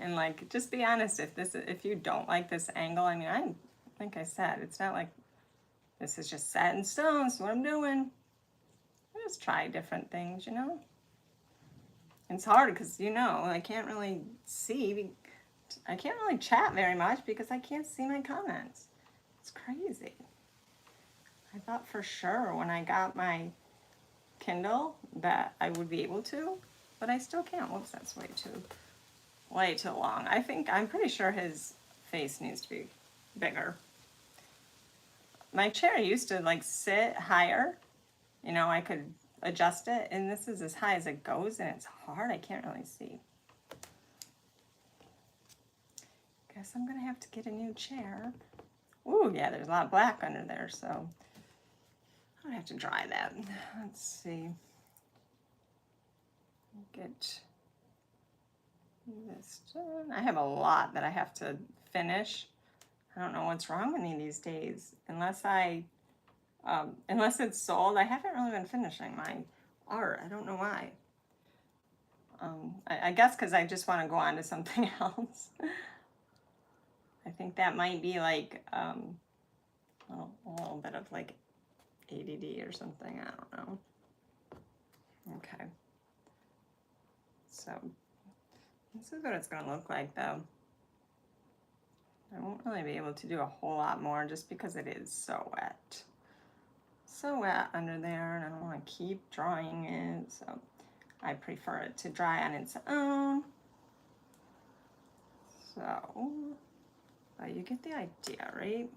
And like, just be honest if you don't like this angle. I mean, like I said, it's not like this is just set in stone. That's what I'm doing. I just try different things, you know. It's hard because, you know, I can't really see. I can't really chat very much because I can't see my comments. It's crazy. I thought for sure when I got my Kindle that I would be able to, but I still can't. Whoops, that's way too long. I'm pretty sure his face needs to be bigger. My chair used to like sit higher, you know, I could adjust it, and this is as high as it goes, and it's hard. I can't really see. Guess I'm gonna have to get a new chair. Ooh, yeah, there's a lot of black under there, so I have to dry that. Let's see. Get this done. I have a lot that I have to finish. I don't know what's wrong with me these days. Unless it's sold, I haven't really been finishing my art. I don't know why. I guess because I just want to go on to something else. I think that might be like a little bit of like ADD or something. I don't know. Okay. So this is what it's going to look like though. I won't really be able to do a whole lot more just because it is so wet. So wet under there, and I don't want to keep drying it, so I prefer it to dry on its own. So, but you get the idea, right?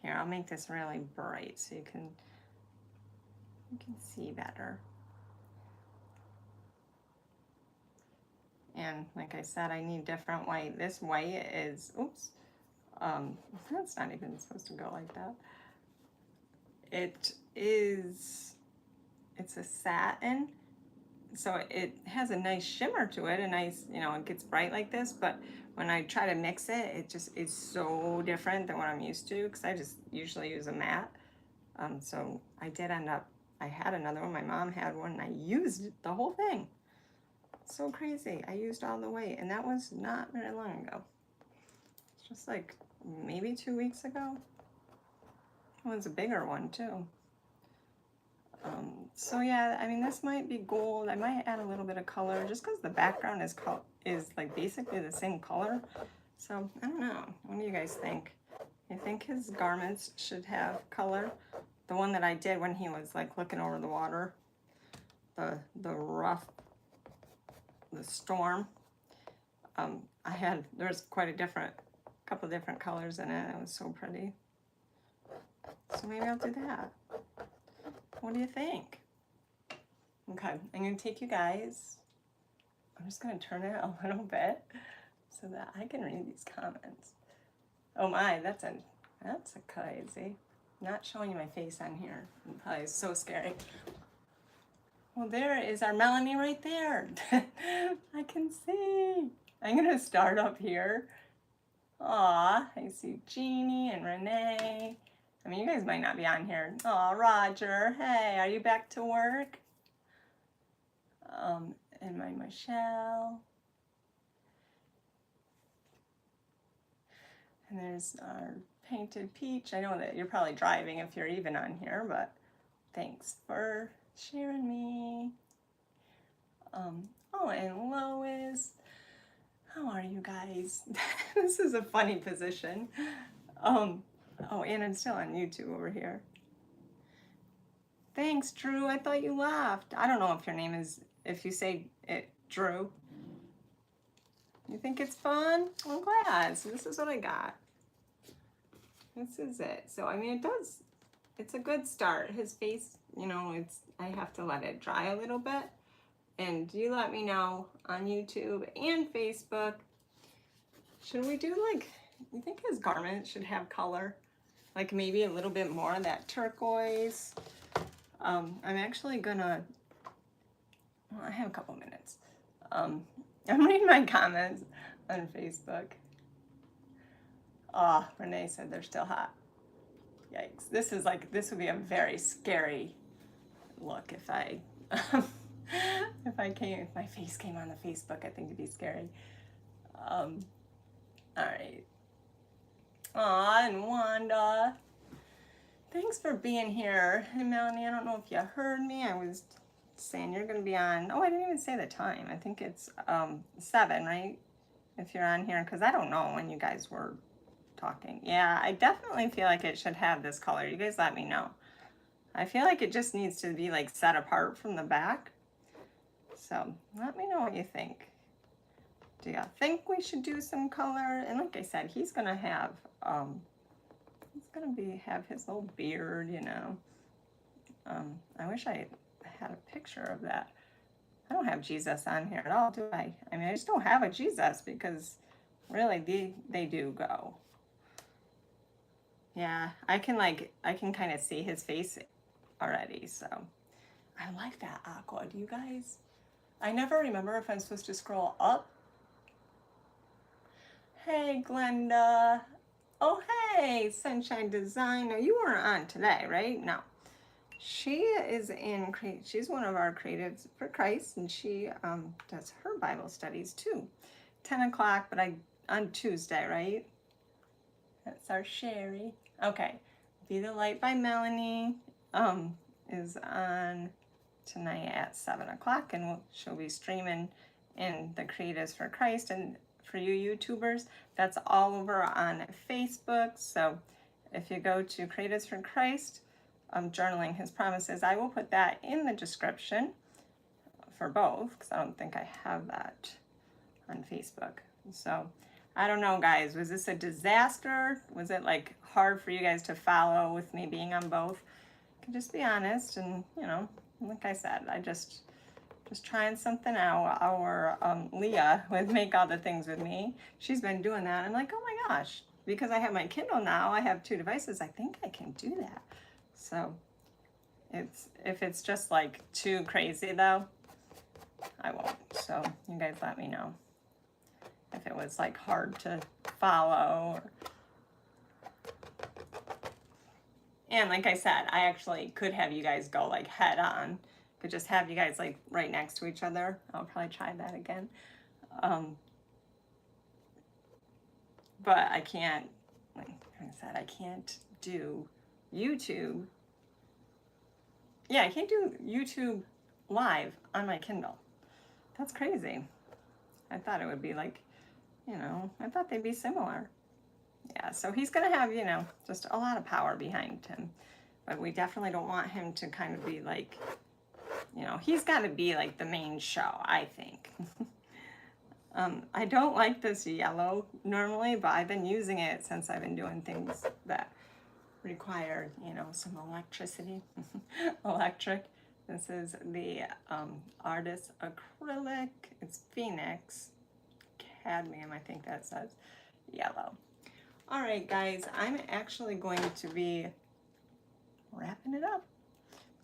Here, I'll make this really bright so you can see better. And like I said, I need different white. This white is, oops, that's not even supposed to go like that. It's a satin, so it has a nice shimmer to it, a nice, you know, it gets bright like this, but when I try to mix it, it just is so different than what I'm used to, because I just usually use a matte. So I had another one, my mom had one, and I used the whole thing. So crazy. I used all the white, and that was not very long ago. It's just like maybe 2 weeks ago. It was a bigger one too. So yeah, I mean, this might be gold. I might add a little bit of color just because the background is like basically the same color. So I don't know. What do you guys think? You think his garments should have color? The one that I did when he was like looking over the water, the storm. There's quite a couple different colors in it. It was so pretty. So maybe I'll do that. What do you think? Okay, I'm gonna take you guys. I'm just gonna turn it a little bit so that I can read these comments. Oh my, that's a crazy. Not showing you my face on here. Probably so scary. Well, there is our Melanie right there. I can see. I'm gonna start up here. Aw, I see Jeannie and Renee. I mean, you guys might not be on here. Aw, Roger. Hey, are you back to work? And my Michelle. And there's our Painted Peach. I know that you're probably driving if you're even on here, but thanks for sharing me. Oh, and Lois. How are you guys? This is a funny position. Oh, and I'm still on YouTube over here. Thanks, Drew. I thought you left. I don't know if your name is, if you say it, Drew. You think it's fun? I'm glad. So this is what I got. This is it. So, I mean, it's a good start. His face, you know, I have to let it dry a little bit. And you let me know on YouTube and Facebook. Should we do like, you think his garment should have color? Like maybe a little bit more of that turquoise. I'm actually gonna, well, I have a couple minutes. I'm reading my comments on Facebook. Oh, Renee said they're still hot. Yikes. This would be a very scary look if I, if my face came on the Facebook, I think it'd be scary. All right. Aw, and Wanda. Thanks for being here. Hey, Melanie, I don't know if you heard me. I was saying you're going to be on, oh, I didn't even say the time. I think it's 7, right? If you're on here, because I don't know when you guys were talking. Yeah, I definitely feel like it should have this color. You guys let me know. I feel like it just needs to be like set apart from the back. So let me know what you think. Do you think we should do some color? And like I said, he's gonna have have his little beard, you know. I wish I had a picture of that. I don't have Jesus on here at all, do I? I mean, I just don't have a Jesus because really they do go. Yeah, I can kind of see his face already, so I like that aqua. Do you guys? I never remember if I'm supposed to scroll up. Hey, Glenda. Oh, hey, Sunshine Design. No, you weren't on today, right? No. She is she's one of our Creatives for Christ, and she does her Bible studies too. 10 o'clock, but on Tuesday, right? That's our Sherry. Okay. Be the Light by Melanie is on tonight at 7 o'clock, and she'll be streaming in the Creatives for Christ. And for you YouTubers, that's all over on Facebook. So if you go to Creatives for Christ, Journaling His Promises, I will put that in the description for both, because I don't think I have that on Facebook. So I don't know, guys, was this a disaster? Was it like hard for you guys to follow with me being on both? I can just be honest, and you know, like I said, I just trying something out. Our Leah with Make All the Things With Me, she's been doing that. I'm like, oh my gosh, because I have my Kindle now, I have 2 devices, I think I can do that. So if it's just like too crazy though, I won't. So you guys let me know if it was like hard to follow. And like I said, I actually could have you guys go like head on. Could just have you guys like right next to each other. I'll probably try that again. But I can't, like I said, I can't do YouTube. Yeah, I can't do YouTube live on my Kindle. That's crazy. I thought it would be like, you know, I thought they'd be similar. Yeah, so he's going to have, you know, just a lot of power behind him. But we definitely don't want him to kind of be like, you know, he's got to be like the main show, I think. I don't like this yellow normally, but I've been using it since I've been doing things that require, you know, some electricity. Electric. This is the Artist Acrylic. It's Phoenix. Cadmium, I think that says. Yellow. All right, guys, I'm actually going to be wrapping it up.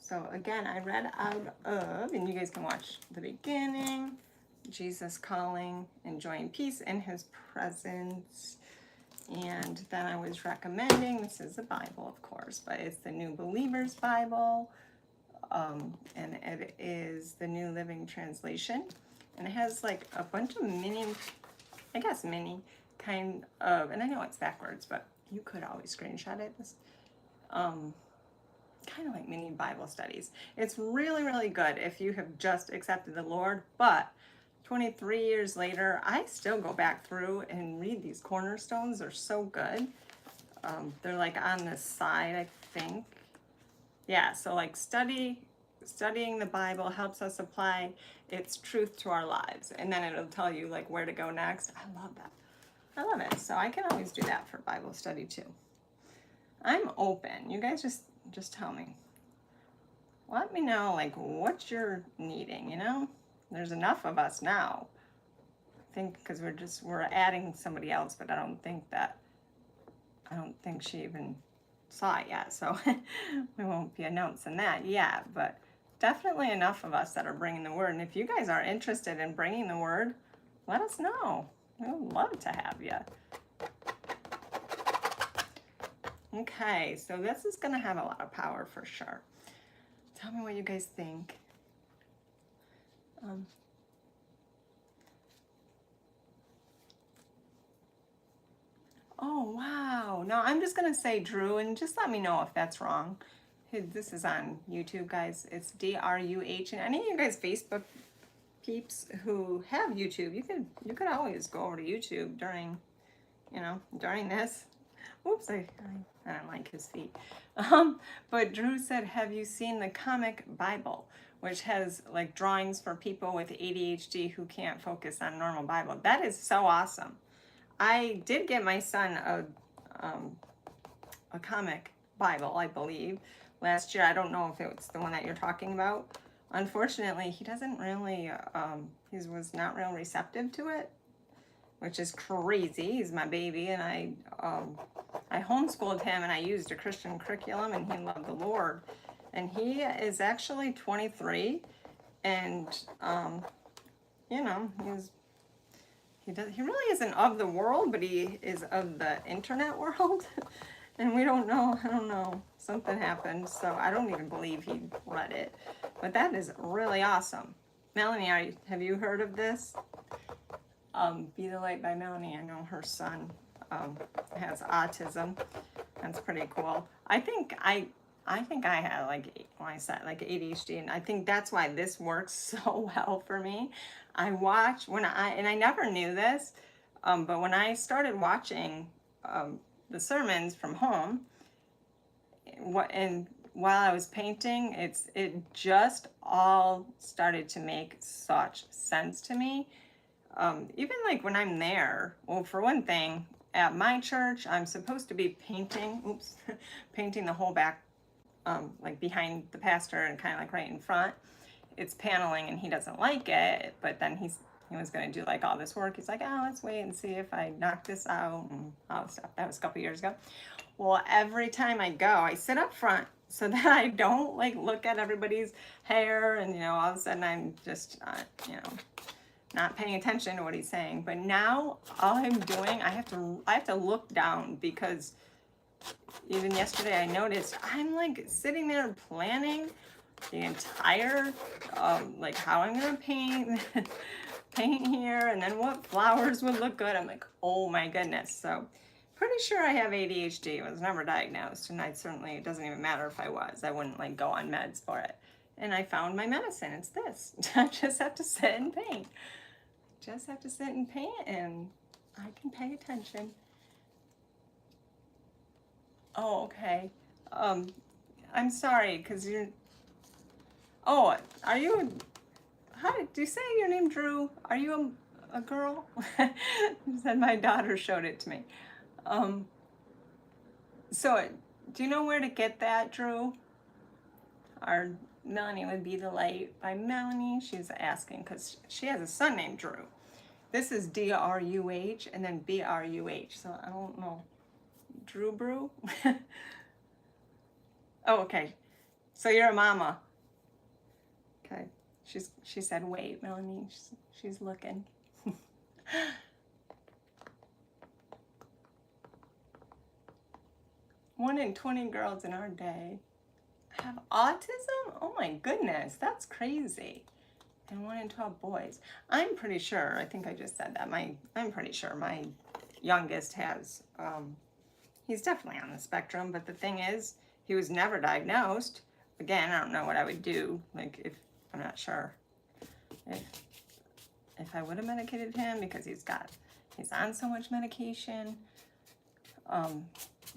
So again, I read out of, and you guys can watch the beginning, Jesus calling, enjoying peace in his presence. And then I was recommending, this is a Bible, of course, but it's the New Believer's Bible. And it is the New Living Translation. And it has like a bunch of mini kind of, and I know it's backwards, but you could always screenshot it. This, kind of like mini Bible studies. It's really, really good if you have just accepted the Lord, but 23 years later, I still go back through and read these cornerstones. They're so good. They're like on the side, I think. Yeah, so like studying the Bible helps us apply its truth to our lives. And then it'll tell you like where to go next. I love that. I love it. So I can always do that for Bible study too. I'm open. You guys just tell me. Let me know like what you're needing, you know? There's enough of us now. I think because we're adding somebody else, but I don't think she even saw it yet, so we won't be announcing that yet, but definitely enough of us that are bringing the word. And if you guys are interested in bringing the word, let us know. We would love to have you. Okay, so this is going to have a lot of power for sure. Tell me what you guys think. Oh, wow. No, I'm just going to say Drew, and just let me know if that's wrong. This is on YouTube, guys. It's DRUH. And any of you guys Facebook peeps who have YouTube, you could always go over to YouTube during this. Oops, I don't like his feet. But Drew said, have you seen the Comic Bible, which has like drawings for people with ADHD who can't focus on normal Bible? That is so awesome. I did get my son a comic Bible, I believe, last year. I don't know if it's the one that you're talking about. Unfortunately, he doesn't really, he was not real receptive to it, which is crazy. He's my baby, and I homeschooled him, and I used a Christian curriculum, and he loved the Lord. And he is actually 23, and, he really isn't of the world, but he is of the internet world. And we don't know, I don't know, something happened, so I don't even believe he read it. But that is really awesome. Melanie, have you heard of this? Be the Light by Melanie. I know her son has autism. That's pretty cool. I think I had like ADHD, and I think that's why this works so well for me. I watch and I never knew this, but when I started watching the sermons from home, while I was painting, it just all started to make such sense to me. Even like when I'm there, well, for one thing, at my church, I'm supposed to be painting the whole back, like behind the pastor and kind of like right in front. It's paneling and he doesn't like it, but then he was going to do like all this work. He's like, oh, let's wait and see if I knock this out and all this stuff. That was a couple years ago. Well, every time I go, I sit up front so that I don't like look at everybody's hair and, all of a sudden I'm just, not paying attention to what he's saying. But now all I'm doing, I have to look down, because even yesterday I noticed I'm like sitting there planning the entire, like how I'm gonna paint here, and then what flowers would look good. I'm like, oh my goodness. So pretty sure I have ADHD. I was never diagnosed, and it doesn't even matter if I was. I wouldn't like go on meds for it. And I found my medicine. It's this. I just have to sit and paint. And I can pay attention. Oh, okay. I'm sorry, because oh, how did you say your name, Drew? Are you a girl? You said my daughter showed it to me. So do you know where to get that, Drew? Our Melanie would Be the Light by Melanie. She's asking because she has a son named Drew. This is DRUH and then BRUH. So I don't know. Drew Brew? Oh, okay. So you're a mama. Okay. She said, wait, Melanie. She's looking. 1 in 20 girls in our day have autism? Oh my goodness, that's crazy. And 1 in 12 boys. I'm pretty sure, I think I just said that, I'm pretty sure my youngest has, he's definitely on the spectrum, but the thing is, he was never diagnosed. Again, I don't know what I would do, like if, I'm not sure if I would have medicated him because he's on so much medication.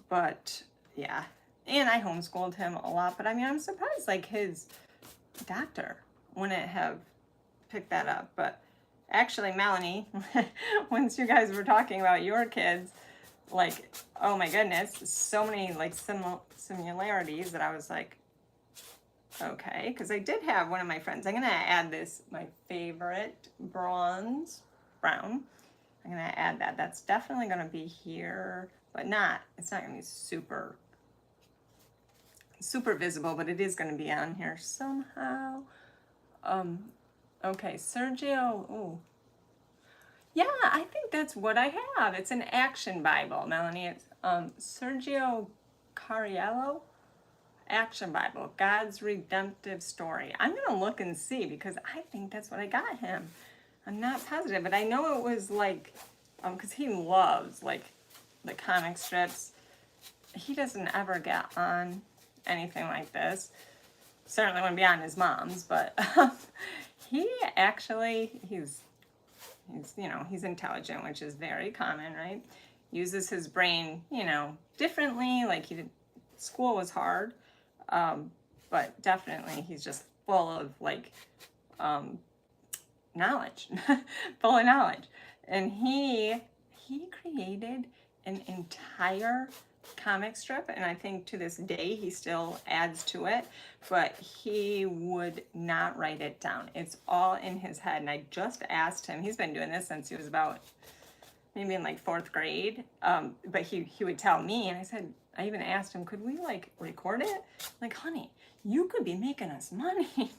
But yeah, and I homeschooled him a lot, but I mean, I'm surprised like his doctor wouldn't have picked that up. But actually, Melanie, once you guys were talking about your kids, like, oh my goodness, so many like similarities that I was like, okay, because I did have one of my friends. I'm gonna add this, my favorite brown. I'm gonna add that. That's definitely gonna be here, but it's not gonna be super visible, but it is gonna be on here somehow. Okay, Sergio, oh. Yeah, I think that's what I have. It's an action Bible, Melanie. It's Sergio Cariello. Action Bible, God's redemptive story. I'm gonna look and see because I think that's what I got him. I'm not positive, but I know it was like, because he loves like the comic strips. He doesn't ever get on anything like this. Certainly wouldn't be on his mom's, but he actually, he's intelligent, which is very common, right? Uses his brain, differently. Like school was hard. But definitely he's just full of like knowledge, full of knowledge. And he created an entire comic strip, and I think to this day he still adds to it, but he would not write it down. It's all in his head. And I just asked him, he's been doing this since he was about maybe in like 4th grade, but he would tell me, and I even asked him, could we like record it? Like, honey, you could be making us money.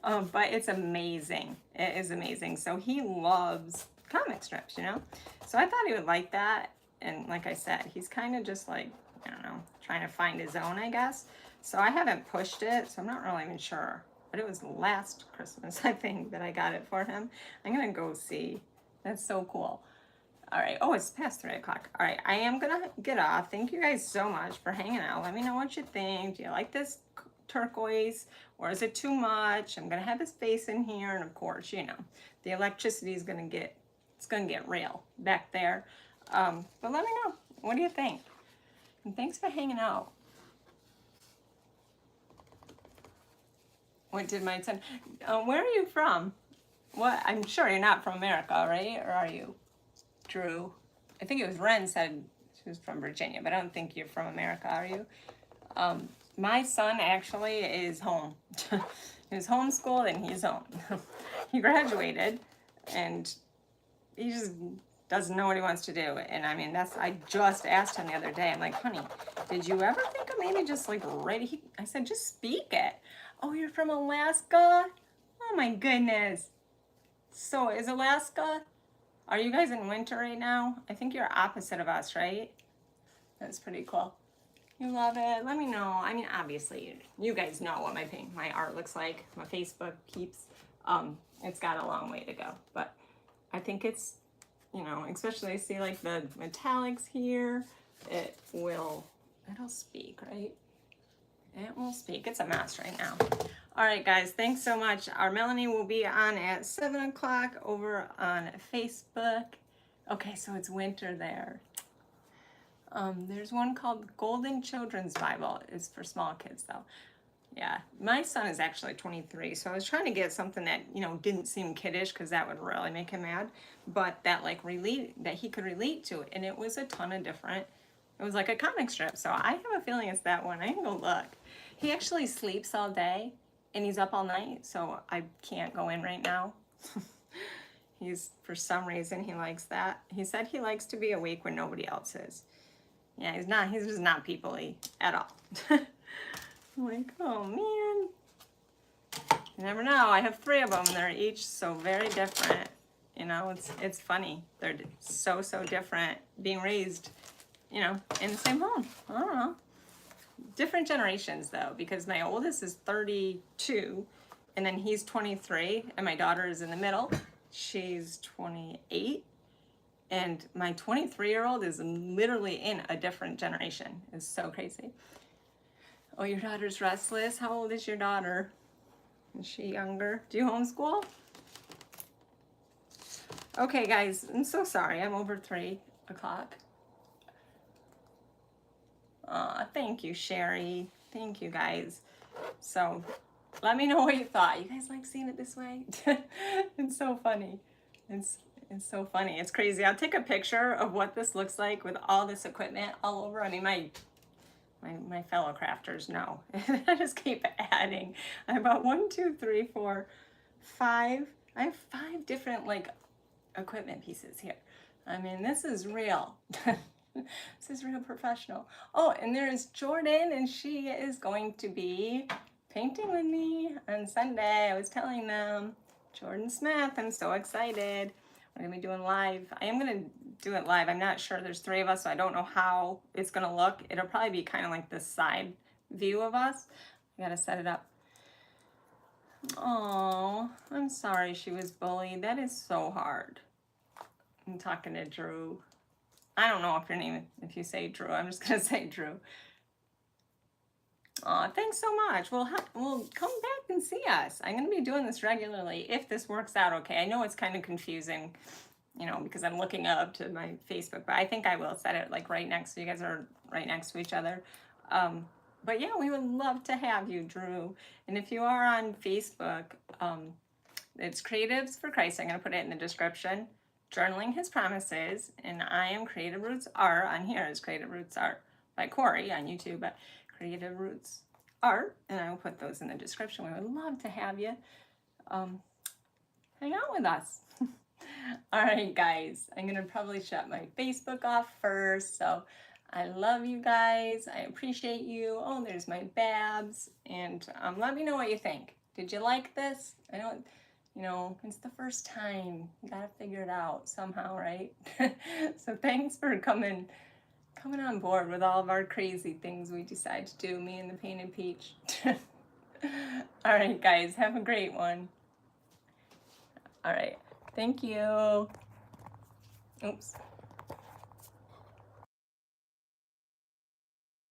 But it's amazing. It is amazing. So he loves comic strips, So I thought he would like that. And like I said, he's kind of just like, I don't know, trying to find his own, I guess. So I haven't pushed it, so I'm not really even sure. But it was last Christmas, I think, that I got it for him. I'm going to go see. That's so cool. All right. Oh, it's past 3 o'clock. All right. I am going to get off. Thank you guys so much for hanging out. Let me know what you think. Do you like this turquoise or is it too much? I'm going to have his face in here. And of course, the electricity is going to get real back there. But let me know. What do you think? And thanks for hanging out. What did my son? Where are you from? What? I'm sure you're not from America, right? Or are you? Drew. I think it was Ren said she was from Virginia, but I don't think you're from America, are you? My son actually is home. He was homeschooled and he's home. He graduated and he just doesn't know what he wants to do. And I mean, I just asked him the other day, I'm like, honey, did you ever think of maybe just like I said, just speak it. Oh, you're from Alaska? Oh my goodness. So is Alaska, are you guys in winter right now? I think you're opposite of us, right? That's pretty cool. You love it? Let me know. I mean, obviously, you guys know what my art looks like. My Facebook keeps, it's got a long way to go. But I think it's, especially see like the metallics here, it'll speak, right? It will speak. It's a mess right now. All right, guys, thanks so much. Our Melanie will be on at 7 o'clock over on Facebook. Okay, so it's winter there. There's one called Golden Children's Bible. It's for small kids, though. Yeah, my son is actually 23, so I was trying to get something that, didn't seem kiddish because that would really make him mad, but that that he could relate to, and it was a ton of different, it was like a comic strip, so I have a feeling it's that one. I can go look. He actually sleeps all day, and he's up all night, so I can't go in right now. For some reason, he likes that. He said he likes to be awake when nobody else is. Yeah, he's just not people-y at all. I'm like, oh man. You never know. I have 3 of them, and they're each so very different. You know, it's funny. They're so different being raised, you know, in the same home. I don't know. Different generations though, because my oldest is 32, and then he's 23, and my daughter is in the middle. She's 28, and my 23-year-old is literally in a different generation. It's so crazy. Oh, your daughter's restless. How old is your daughter? Is she younger? Do you homeschool? Okay, guys, I'm so sorry. I'm over 3 o'clock. Thank you, Sherry. Thank you, guys. So, let me know what you thought. You guys like seeing it this way? It's so funny. It's it's so funny. It's crazy. I'll take a picture of what this looks like with all this equipment all over. I mean, my fellow crafters know. I just keep adding. I have about 1, 2, 3, 4, 5. I have 5 different like equipment pieces here. I mean, this is real. This is real professional. Oh, and there's Jordan, and she is going to be painting with me on Sunday. I was telling them, Jordan Smith, I'm so excited. We're gonna be doing live. I am gonna do it live. I'm not sure. There's 3 of us, so I don't know how it's gonna look. It'll probably be kind of like this side view of us. I gotta set it up. Oh, I'm sorry she was bullied. That is so hard. I'm talking to Drew. I don't know if your name, if you say Drew. I'm just gonna say Drew. Aw, thanks so much. Well, come back and see us. I'm gonna be doing this regularly if this works out okay. I know it's kind of confusing, you know, because I'm looking up to my Facebook, but I think I will set it like right next, so you guys are right next to each other. But yeah, we would love to have you, Drew. And if you are on Facebook, it's Creatives for Christ. I'm gonna put it in the description. Journaling His Promises, and I am Creative Roots Art. On here is Creative Roots Art by Corey on YouTube, but Creative Roots Art, and I will put those in the description. We would love to have you hang out with us. All right, guys, I'm gonna probably shut my Facebook off first. So I love you guys. I appreciate you. Oh, there's my Babs, and let me know what you think. Did you like this? I don't. You know, it's the first time. You gotta figure it out somehow, right? So thanks for coming on board with all of our crazy things we decide to do, me and the Painted Peach. All right, guys, have a great one. All right, thank you. Oops.